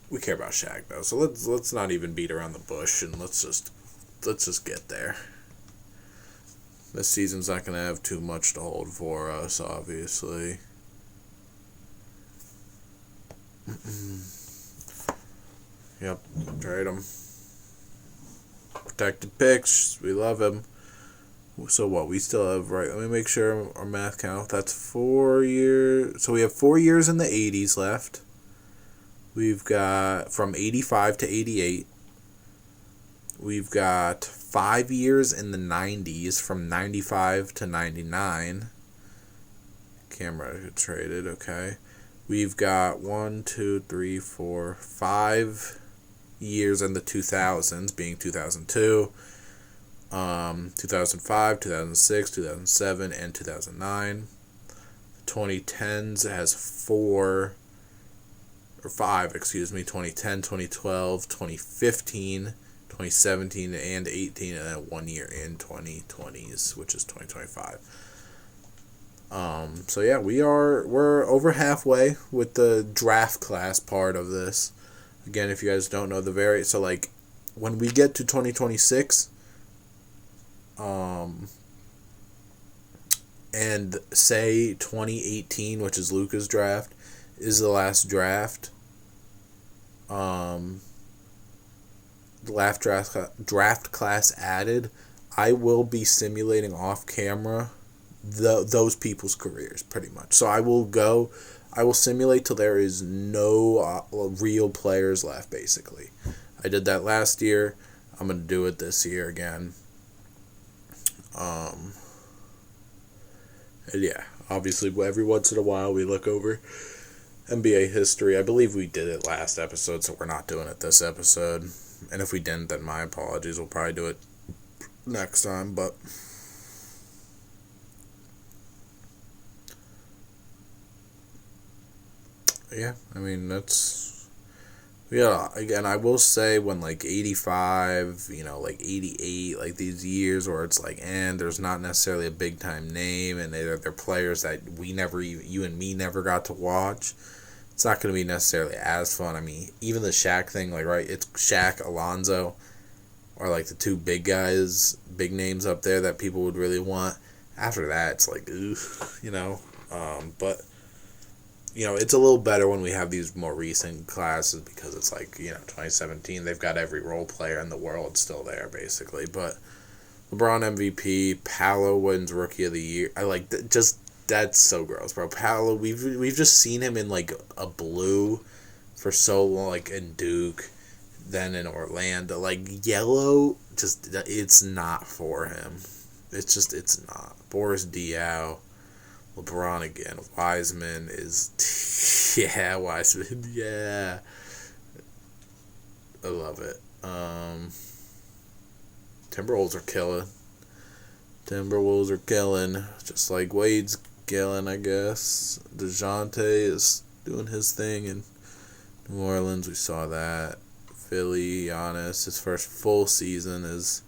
We care about Shaq though, so let's not even beat around the bush and let's just get there. This season's not gonna have too much to hold for us, obviously. Yep, trade him. Protected picks, we love him. So what? We still have, right? Let me make sure our math count. That's 4 years. So we have 4 years in the 80s left. We've got from 85 to 88. We've got 5 years in the 90s from 95 to 99. Camera traded, okay. We've got 5 years in the 2000s, being 2002, 2005, 2006, 2007, and 2009. The 2010s has 2010, 2012, 2015, 2017, and 18, and then 1 year in 2020s, which is 2025. So yeah, we're over halfway with the draft class part of this. Again, if you guys don't know so like when we get to 2026, and say 2018, which is Luka's draft, is the last draft. Draft class added. I will be simulating off camera those people's careers pretty much. So I will simulate till there is no real players left, basically. I did that last year. I'm going to do it this year again. And yeah, obviously every once in a while we look over NBA history. I believe we did it last episode, so we're not doing it this episode. And if we didn't, then my apologies. We'll probably do it next time, but... yeah, I mean, that's... yeah, again, I will say when, like, 85, like 88, like, these years where it's like, and there's not necessarily a big-time name, and they're players that you and me never got to watch, it's not going to be necessarily as fun. I mean, even the Shaq thing, like, right, it's Shaq, Alonzo, are, like, the two big guys, big names up there that people would really want. After that, it's like, but... it's a little better when we have these more recent classes because it's like, 2017, they've got every role player in the world still there, basically. But LeBron MVP, Paolo wins Rookie of the Year. I like just that's so gross, bro. Paolo, we've just seen him in like a blue for so long, like in Duke, then in Orlando. Like yellow, just it's not for him. It's not. Boris Diaw, LeBron again. Wiseman is yeah, Wiseman, yeah. I love it. Timberwolves are killing. Timberwolves are killing, just like Wade's killing, I guess. DeJounte is doing his thing in New Orleans. We saw that. Philly, Giannis, his first full season is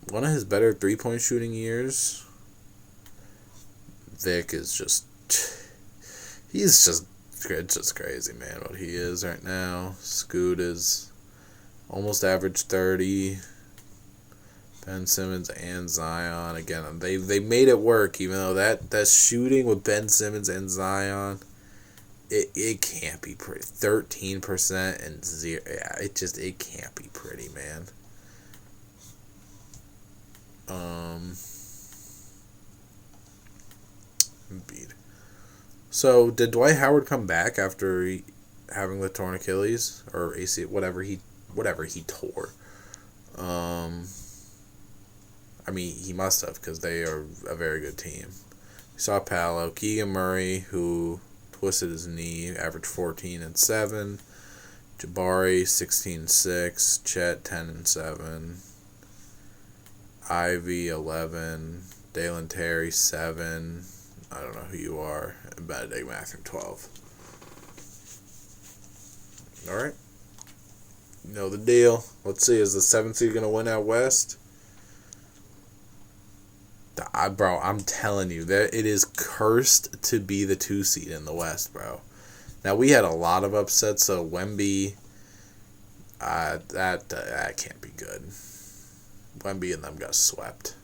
one of his better three-point shooting years. Vic is just... He's just... It's just crazy, man, what he is right now. Scoot is almost average 30. Ben Simmons and Zion. Again, they made it work, even though that shooting with Ben Simmons and Zion, it can't be pretty. 13% and 0. Yeah, it can't be pretty, man. Embiid. So, did Dwight Howard come back after having the torn Achilles or AC, whatever he tore? I mean, he must have, because they are a very good team. We saw Paolo, Keegan Murray, who twisted his knee, averaged 14 and 7. Jabari 16-6, Chet 10-7, Ivy 11, Dalen Terry 7. I don't know who you are. And Benedict Mathurin 12. All right. You know the deal. Let's see. Is the 7th seed going to win out west? Bro, I'm telling you, that it is cursed to be the 2 seed in the West, bro. Now, we had a lot of upsets, so Wemby, that can't be good. Wemby and them got swept.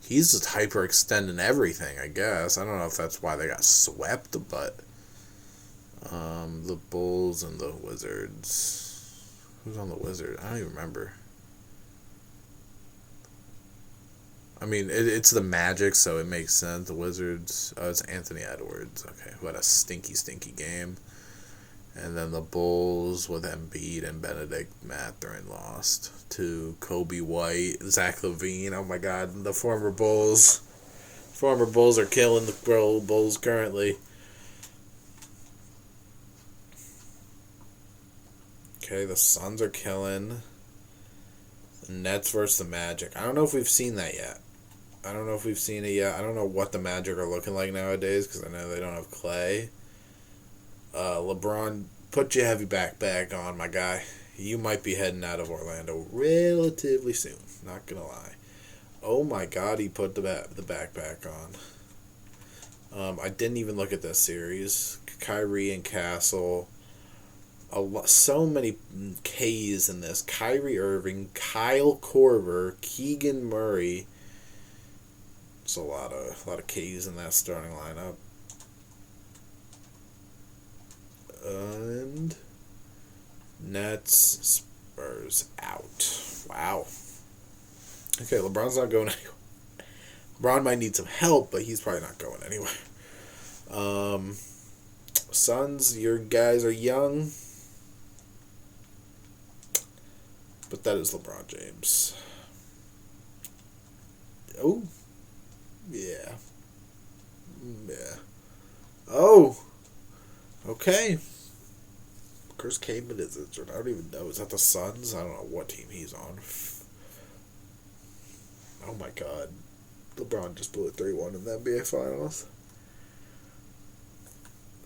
He's just hyperextending everything, I guess. I don't know if that's why they got swept, but the Bulls and the Wizards. Who's on the Wizards? I don't even remember. I mean, it's the Magic, so it makes sense. The Wizards, it's Anthony Edwards, okay, who had a stinky game. And then the Bulls with Embiid and Benedict Mathurin lost to Kobe White, Zach LaVine. Oh my God, the former Bulls. Former Bulls are killing the Bulls currently. Okay, the Suns are killing. The Nets versus the Magic. I don't know if we've seen that yet. I don't know know what the Magic are looking like nowadays, because I know they don't have Clay. LeBron, put your heavy backpack on, my guy. You might be heading out of Orlando relatively soon. Not gonna lie. Oh my God, he put the backpack on. I didn't even look at this series. Kyrie and Castle. So many K's in this. Kyrie Irving, Kyle Korver, Keegan Murray. It's a lot of K's in that starting lineup. And Nets, Spurs out. Wow. Okay, LeBron's not going anywhere. LeBron might need some help, but he's probably not going anywhere. Suns, your guys are young. But that is LeBron James. Oh. Yeah. Yeah. Oh. Okay. Chris Kaman is injured. I don't even know. Is that the Suns? I don't know what team he's on. Oh my God. LeBron just blew a 3-1 in the NBA Finals.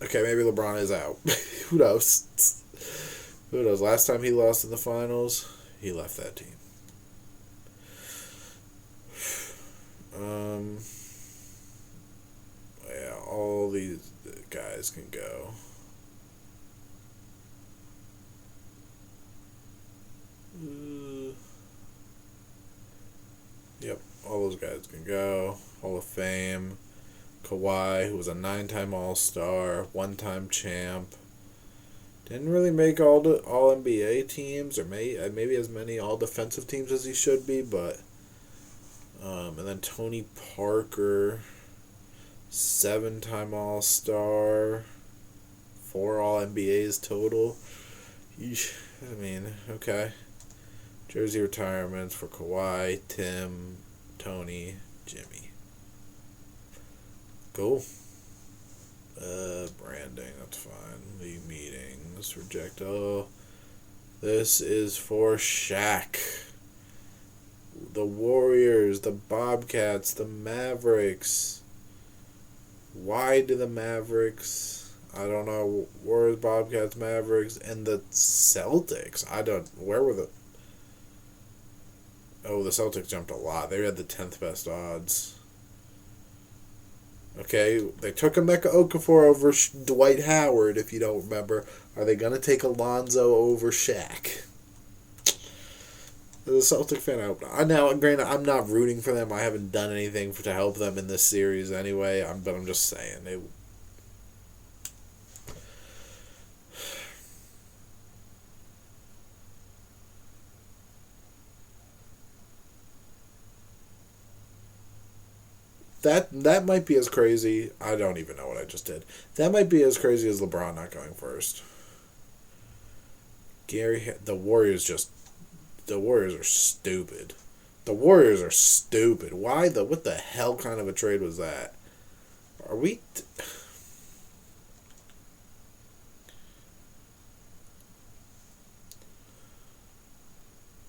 Okay, maybe LeBron is out. Who knows? Who knows? Last time he lost in the Finals, he left that team. Yeah, all these guys can go. Yep, all those guys can go. Hall of Fame. Kawhi, who was a 9-time All-Star, 1-time champ. Didn't really make all the all NBA teams, or maybe as many all defensive teams as he should be, but and then Tony Parker, 7-time All Star, 4 All NBAs total. I mean, okay. Jersey retirements for Kawhi, Tim, Tony, Jimmy. Cool. Branding, that's fine. League meetings, reject. Oh, this is for Shaq. The Warriors, the Bobcats, the Mavericks. Why do the Mavericks? I don't know. Warriors, Bobcats, Mavericks, and the Celtics. I don't. Where were the? Oh, the Celtics jumped a lot. They had the 10th best odds. Okay, they took Emeka Okafor over Dwight Howard, if you don't remember. Are they going to take Alonzo over Shaq? As a Celtic fan, I hope not. Now, granted, I'm not rooting for them. I haven't done anything to help them in this series anyway. But I'm just saying. That might be as crazy. I don't even know what I just did. That might be as crazy as LeBron not going first. The Warriors are stupid. The Warriors are stupid. What the hell kind of a trade was that? Are we?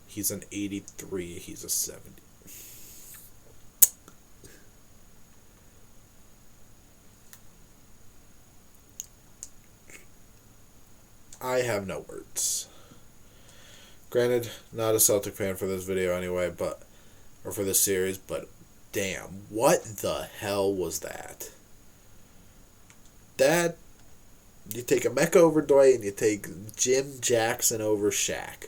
He's an 83. He's a 70. I have no words. Granted, not a Celtic fan for this video anyway, or for this series, but damn, what the hell was that? You take Emeka over Dwight and you take Jim Jackson over Shaq.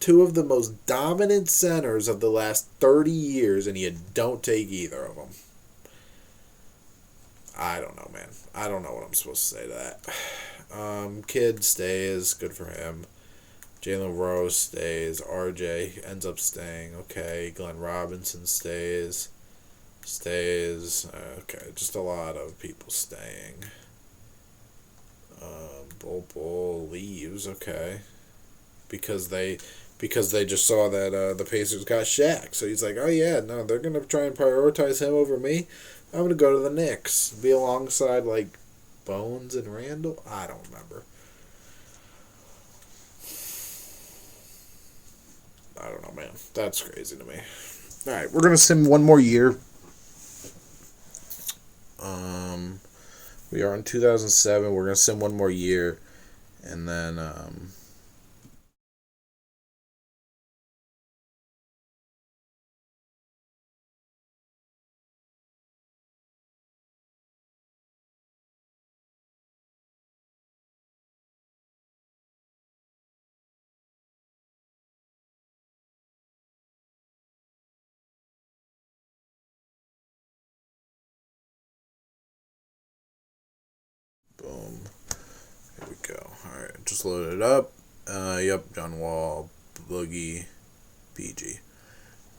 Two of the most dominant centers of the last 30 years, and you don't take either of them. I don't know, man. I don't know what I'm supposed to say to that. Kid stays. Good for him. Jalen Rose stays. RJ ends up staying. Okay. Glenn Robinson stays. Okay. Just a lot of people staying. Bull leaves. Okay. Because they just saw that the Pacers got Shaq. So he's like, oh yeah, no, they're going to try and prioritize him over me. I'm going to go to the Knicks. Be alongside, like, Bones and Randall? I don't remember. I don't know, man. That's crazy to me. Alright, we're going to sim one more year. We are in 2007. We're going to sim one more year. And then... boom. Here we go. Alright, just loaded it up. Yep, John Wall, Boogie, PG.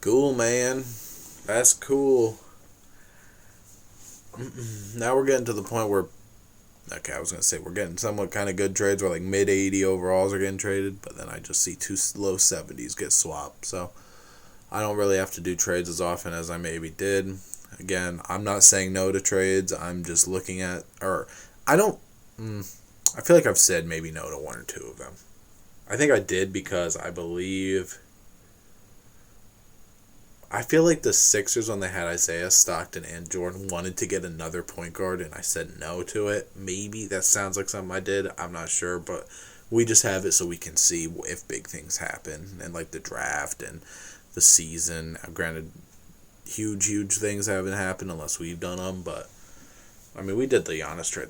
Cool, man. That's cool. Now we're getting to the point where... Okay, I was going to say we're getting somewhat kind of good trades where like mid-80 overalls are getting traded, but then I just see 2 low 70s get swapped. So I don't really have to do trades as often as I maybe did. Again, I'm not saying no to trades. I'm just looking at... I feel like I've said maybe no to 1 or 2 of them. I think I did because I believe... I feel like the Sixers, when they had Isaiah, Stockton, and Jordan, wanted to get another point guard, and I said no to it. Maybe that sounds like something I did. I'm not sure, but we just have it so we can see if big things happen, and like the draft and the season. Granted, huge things haven't happened unless we've done them, but I mean, we did the Giannis trade.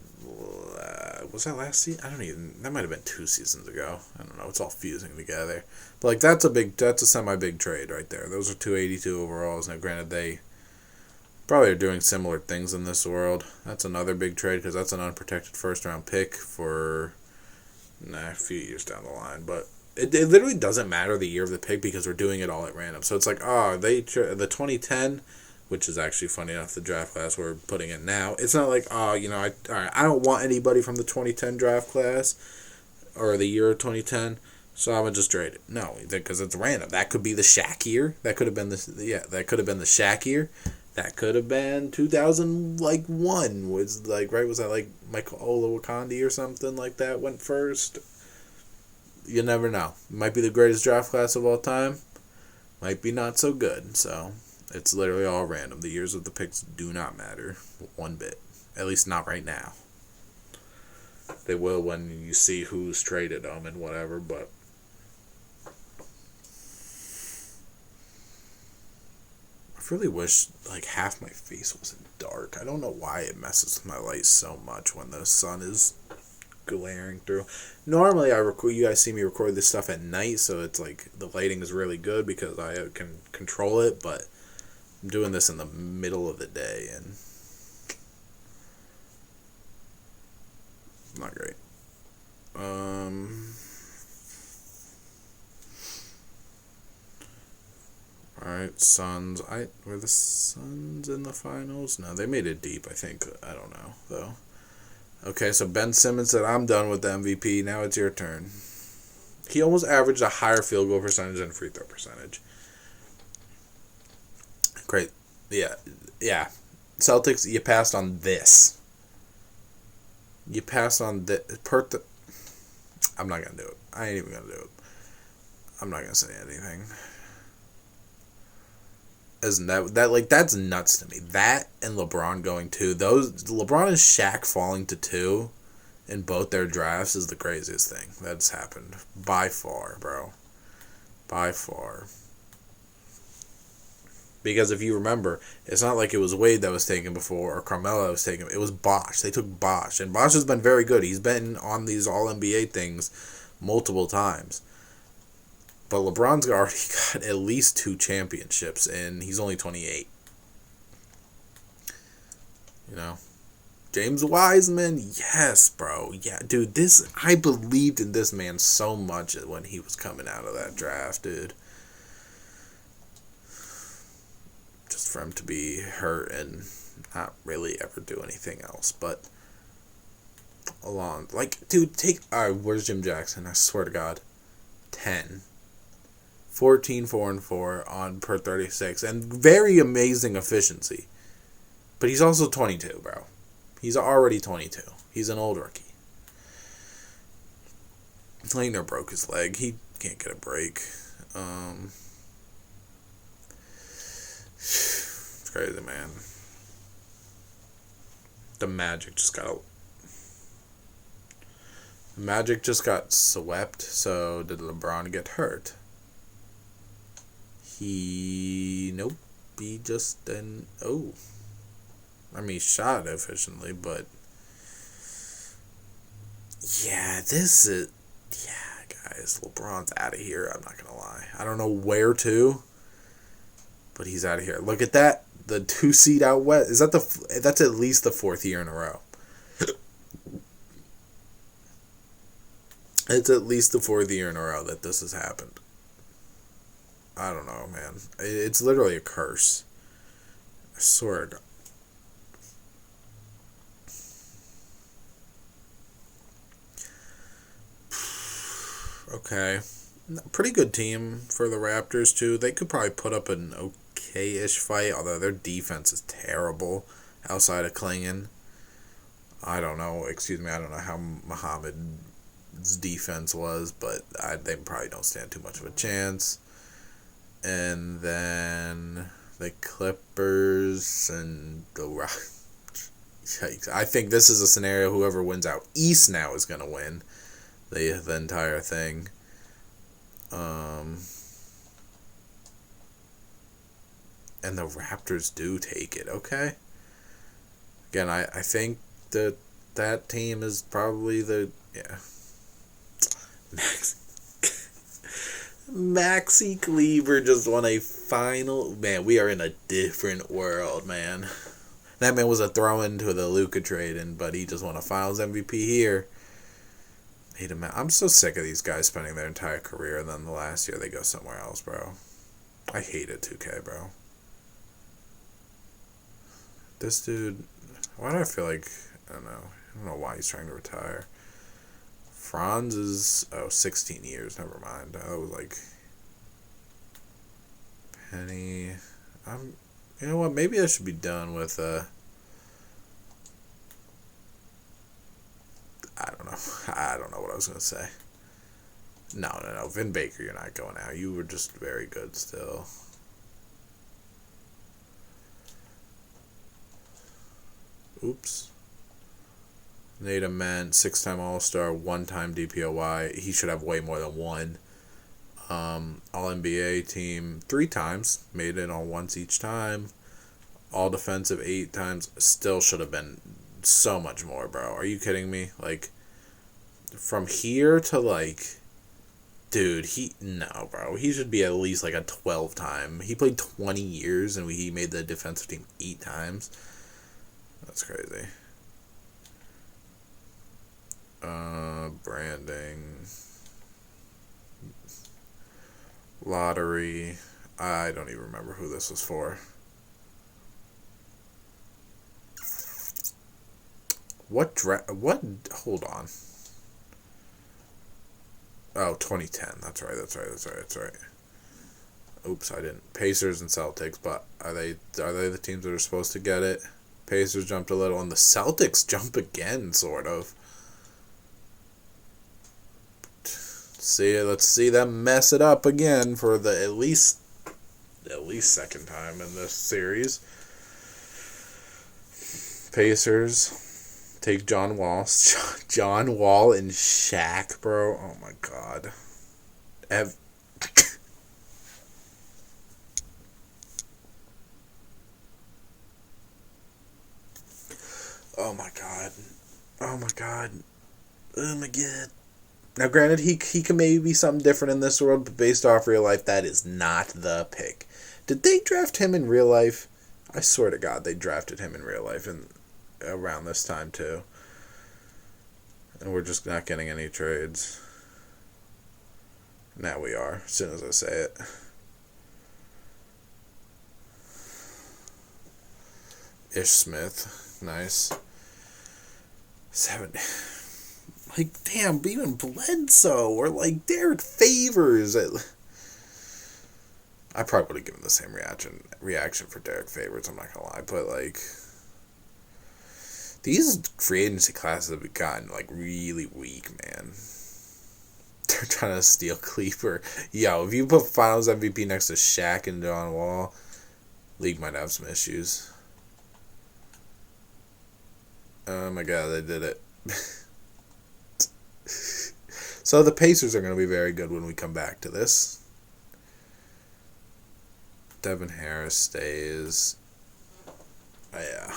Was that last season? That might have been 2 seasons ago. I don't know. It's all fusing together. But like that's a semi-big trade right there. Those are 282 overalls. Now, granted, they probably are doing similar things in this world. That's another big trade because that's an unprotected first-round pick for Nah, a few years down the line, but it literally doesn't matter the year of the pick because we're doing it all at random. So it's like, oh, the 2010, which is actually funny enough, the draft class we're putting in now. It's not like, oh, all right, I don't want anybody from the 2010 draft class or the year of 2010, so I'm gonna just trade it. No, because it's random. That could be the Shaq year. That could have been That could have been the Shaq year. That could have been 2001. Was like right? Was that like Michael Olowokandi or something like that went first? You never know. Might be the greatest draft class of all time. Might be not so good. So it's literally all random. The years of the picks do not matter one bit. At least not right now. They will when you see who's traded them and whatever, but I really wish like half my face wasn't dark. I don't know why it messes with my light so much when the sun is glaring through. Normally you guys see me record this stuff at night, so it's like the lighting is really good because I can control it, but I'm doing this in the middle of the day and not great. Alright, Suns. Were the Suns in the finals? No, they made it deep, I think. I don't know, though. Okay, so Ben Simmons said, I'm done with the MVP. Now it's your turn. He almost averaged a higher field goal percentage than free throw percentage. Great. Yeah. Celtics, you passed on this. You passed on the I'm not going to do it. I ain't even going to do it. I'm not going to say anything. Isn't that like that's nuts to me? That and LeBron going 2, those LeBron and Shaq falling to 2 in both their drafts is the craziest thing that's happened by far, bro. By far. Because if you remember, it's not like it was Wade that was taken before or Carmelo that was taken. It was Bosh. They took Bosh, and Bosh has been very good. He's been on these All NBA things multiple times. But LeBron's already got at least 2 championships, and he's only 28. You know? James Wiseman, yes, bro. Yeah, dude, I believed in this man so much when he was coming out of that draft, dude. Just for him to be hurt and not really ever do anything else. But, dude, where's Jim Jackson? I swear to God. 10. 14, 4, and 4 on per 36. And very amazing efficiency. But he's also 22, bro. He's already 22. He's an old rookie. Laettner broke his leg. He can't get a break. It's crazy, man. The Magic just got swept, so did LeBron get hurt? Nope. He just then. Oh. I mean, he shot efficiently, but. Yeah, guys. LeBron's out of here. I'm not going to lie. I don't know where to, but he's out of here. Look at that. The 2 seed out west. That's at least the 4th year in a row. It's at least the 4th year in a row that this has happened. I don't know, man. It's literally a curse. I swear to God. Okay. Pretty good team for the Raptors, too. They could probably put up an okay-ish fight, although their defense is terrible outside of Klingon. I don't know. I don't know how Muhammad's defense was, but they probably don't stand too much of a chance. And then the Clippers and the Rockets. I think this is a scenario whoever wins out East now is going to win the entire thing. And the Raptors do take it, okay? Again, I think that team is probably Maxi Kleber just won a final. Man, we are in a different world, man. That man was a throw-in to the Luka trade, but he just won a Finals MVP here. I'm so sick of these guys spending their entire career and then the last year they go somewhere else, bro. I hate it, 2K, bro. This dude, why do I feel like, I don't know. I don't know why he's trying to retire. Franz is, 16 years, never mind. I was like, Penny, you know what, maybe I should be done with, I don't know. I don't know what I was going to say. No. Vin Baker, you're not going out. You were just very good still. Oops. Nate Ament, 6-time All-Star, 1-time DPOY. He should have way more than one. All-NBA team 3 times. Made it on once each time. All-defensive 8 times. Still should have been so much more, bro. Are you kidding me? Like, from here to, like, dude, no, bro. He should be at least, like, a 12-time. He played 20 years, and he made the defensive team 8 times. That's crazy. Branding. Lottery. I don't even remember who this was for. What? Hold on. Oh, 2010. That's right. Oops, I didn't. Pacers and Celtics, but are they the teams that are supposed to get it? Pacers jumped a little, and the Celtics jump again, sort of. Let's see them mess it up again for the at least second time in this series. Pacers take John Wall and Shaq, bro. Oh my god. Oh my god. Oh my god. Oh my god. Now, granted, he can maybe be something different in this world, but based off real life, that is not the pick. Did they draft him in real life? I swear to God, they drafted him in real life and around this time, too. And we're just not getting any trades. Now we are, as soon as I say it. Ish Smith. Nice. 7... Like, damn, even Bledsoe or, like, Derek Favors. I probably would have given the same reaction for Derek Favors, I'm not gonna lie. But, like, these free agency classes have gotten, like, really weak, man. They're trying to steal Kleber. Yo, if you put Finals MVP next to Shaq and John Wall, league might have some issues. Oh my god, they did it. So the Pacers are going to be very good when we come back to this. Devin Harris stays. Oh, yeah.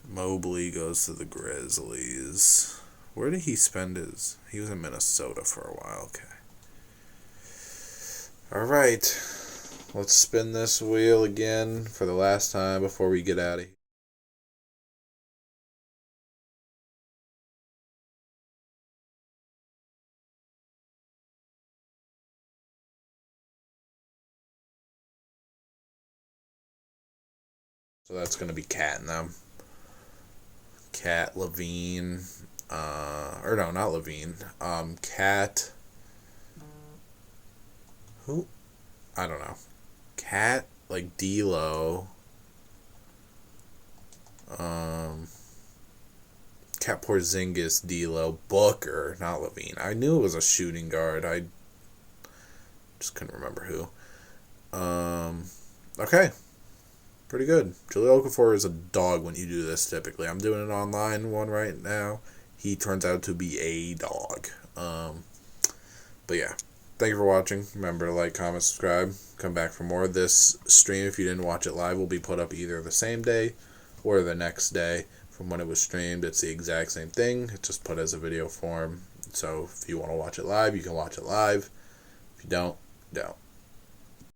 Mobley goes to the Grizzlies. Where did he spend his... He was in Minnesota for a while. Okay. Alright. Let's spin this wheel again for the last time before we get out of here. So that's going to be Cat and them. Cat, Levine, or no, not Levine. Cat. Who? I don't know. Cat, like D'Lo. Cat Porzingis, D'Lo, Booker, not Levine. I knew it was a shooting guard. I just couldn't remember who. Okay. Pretty good. Jahlil Okafor is a dog when you do this typically. I'm doing an online one right now. He turns out to be a dog. But yeah. Thank you for watching. Remember to like, comment, subscribe. Come back for more. This stream, if you didn't watch it live, will be put up either the same day or the next day from when it was streamed. It's the exact same thing. It's just put as a video form. So if you want to watch it live, you can watch it live. If you don't, don't.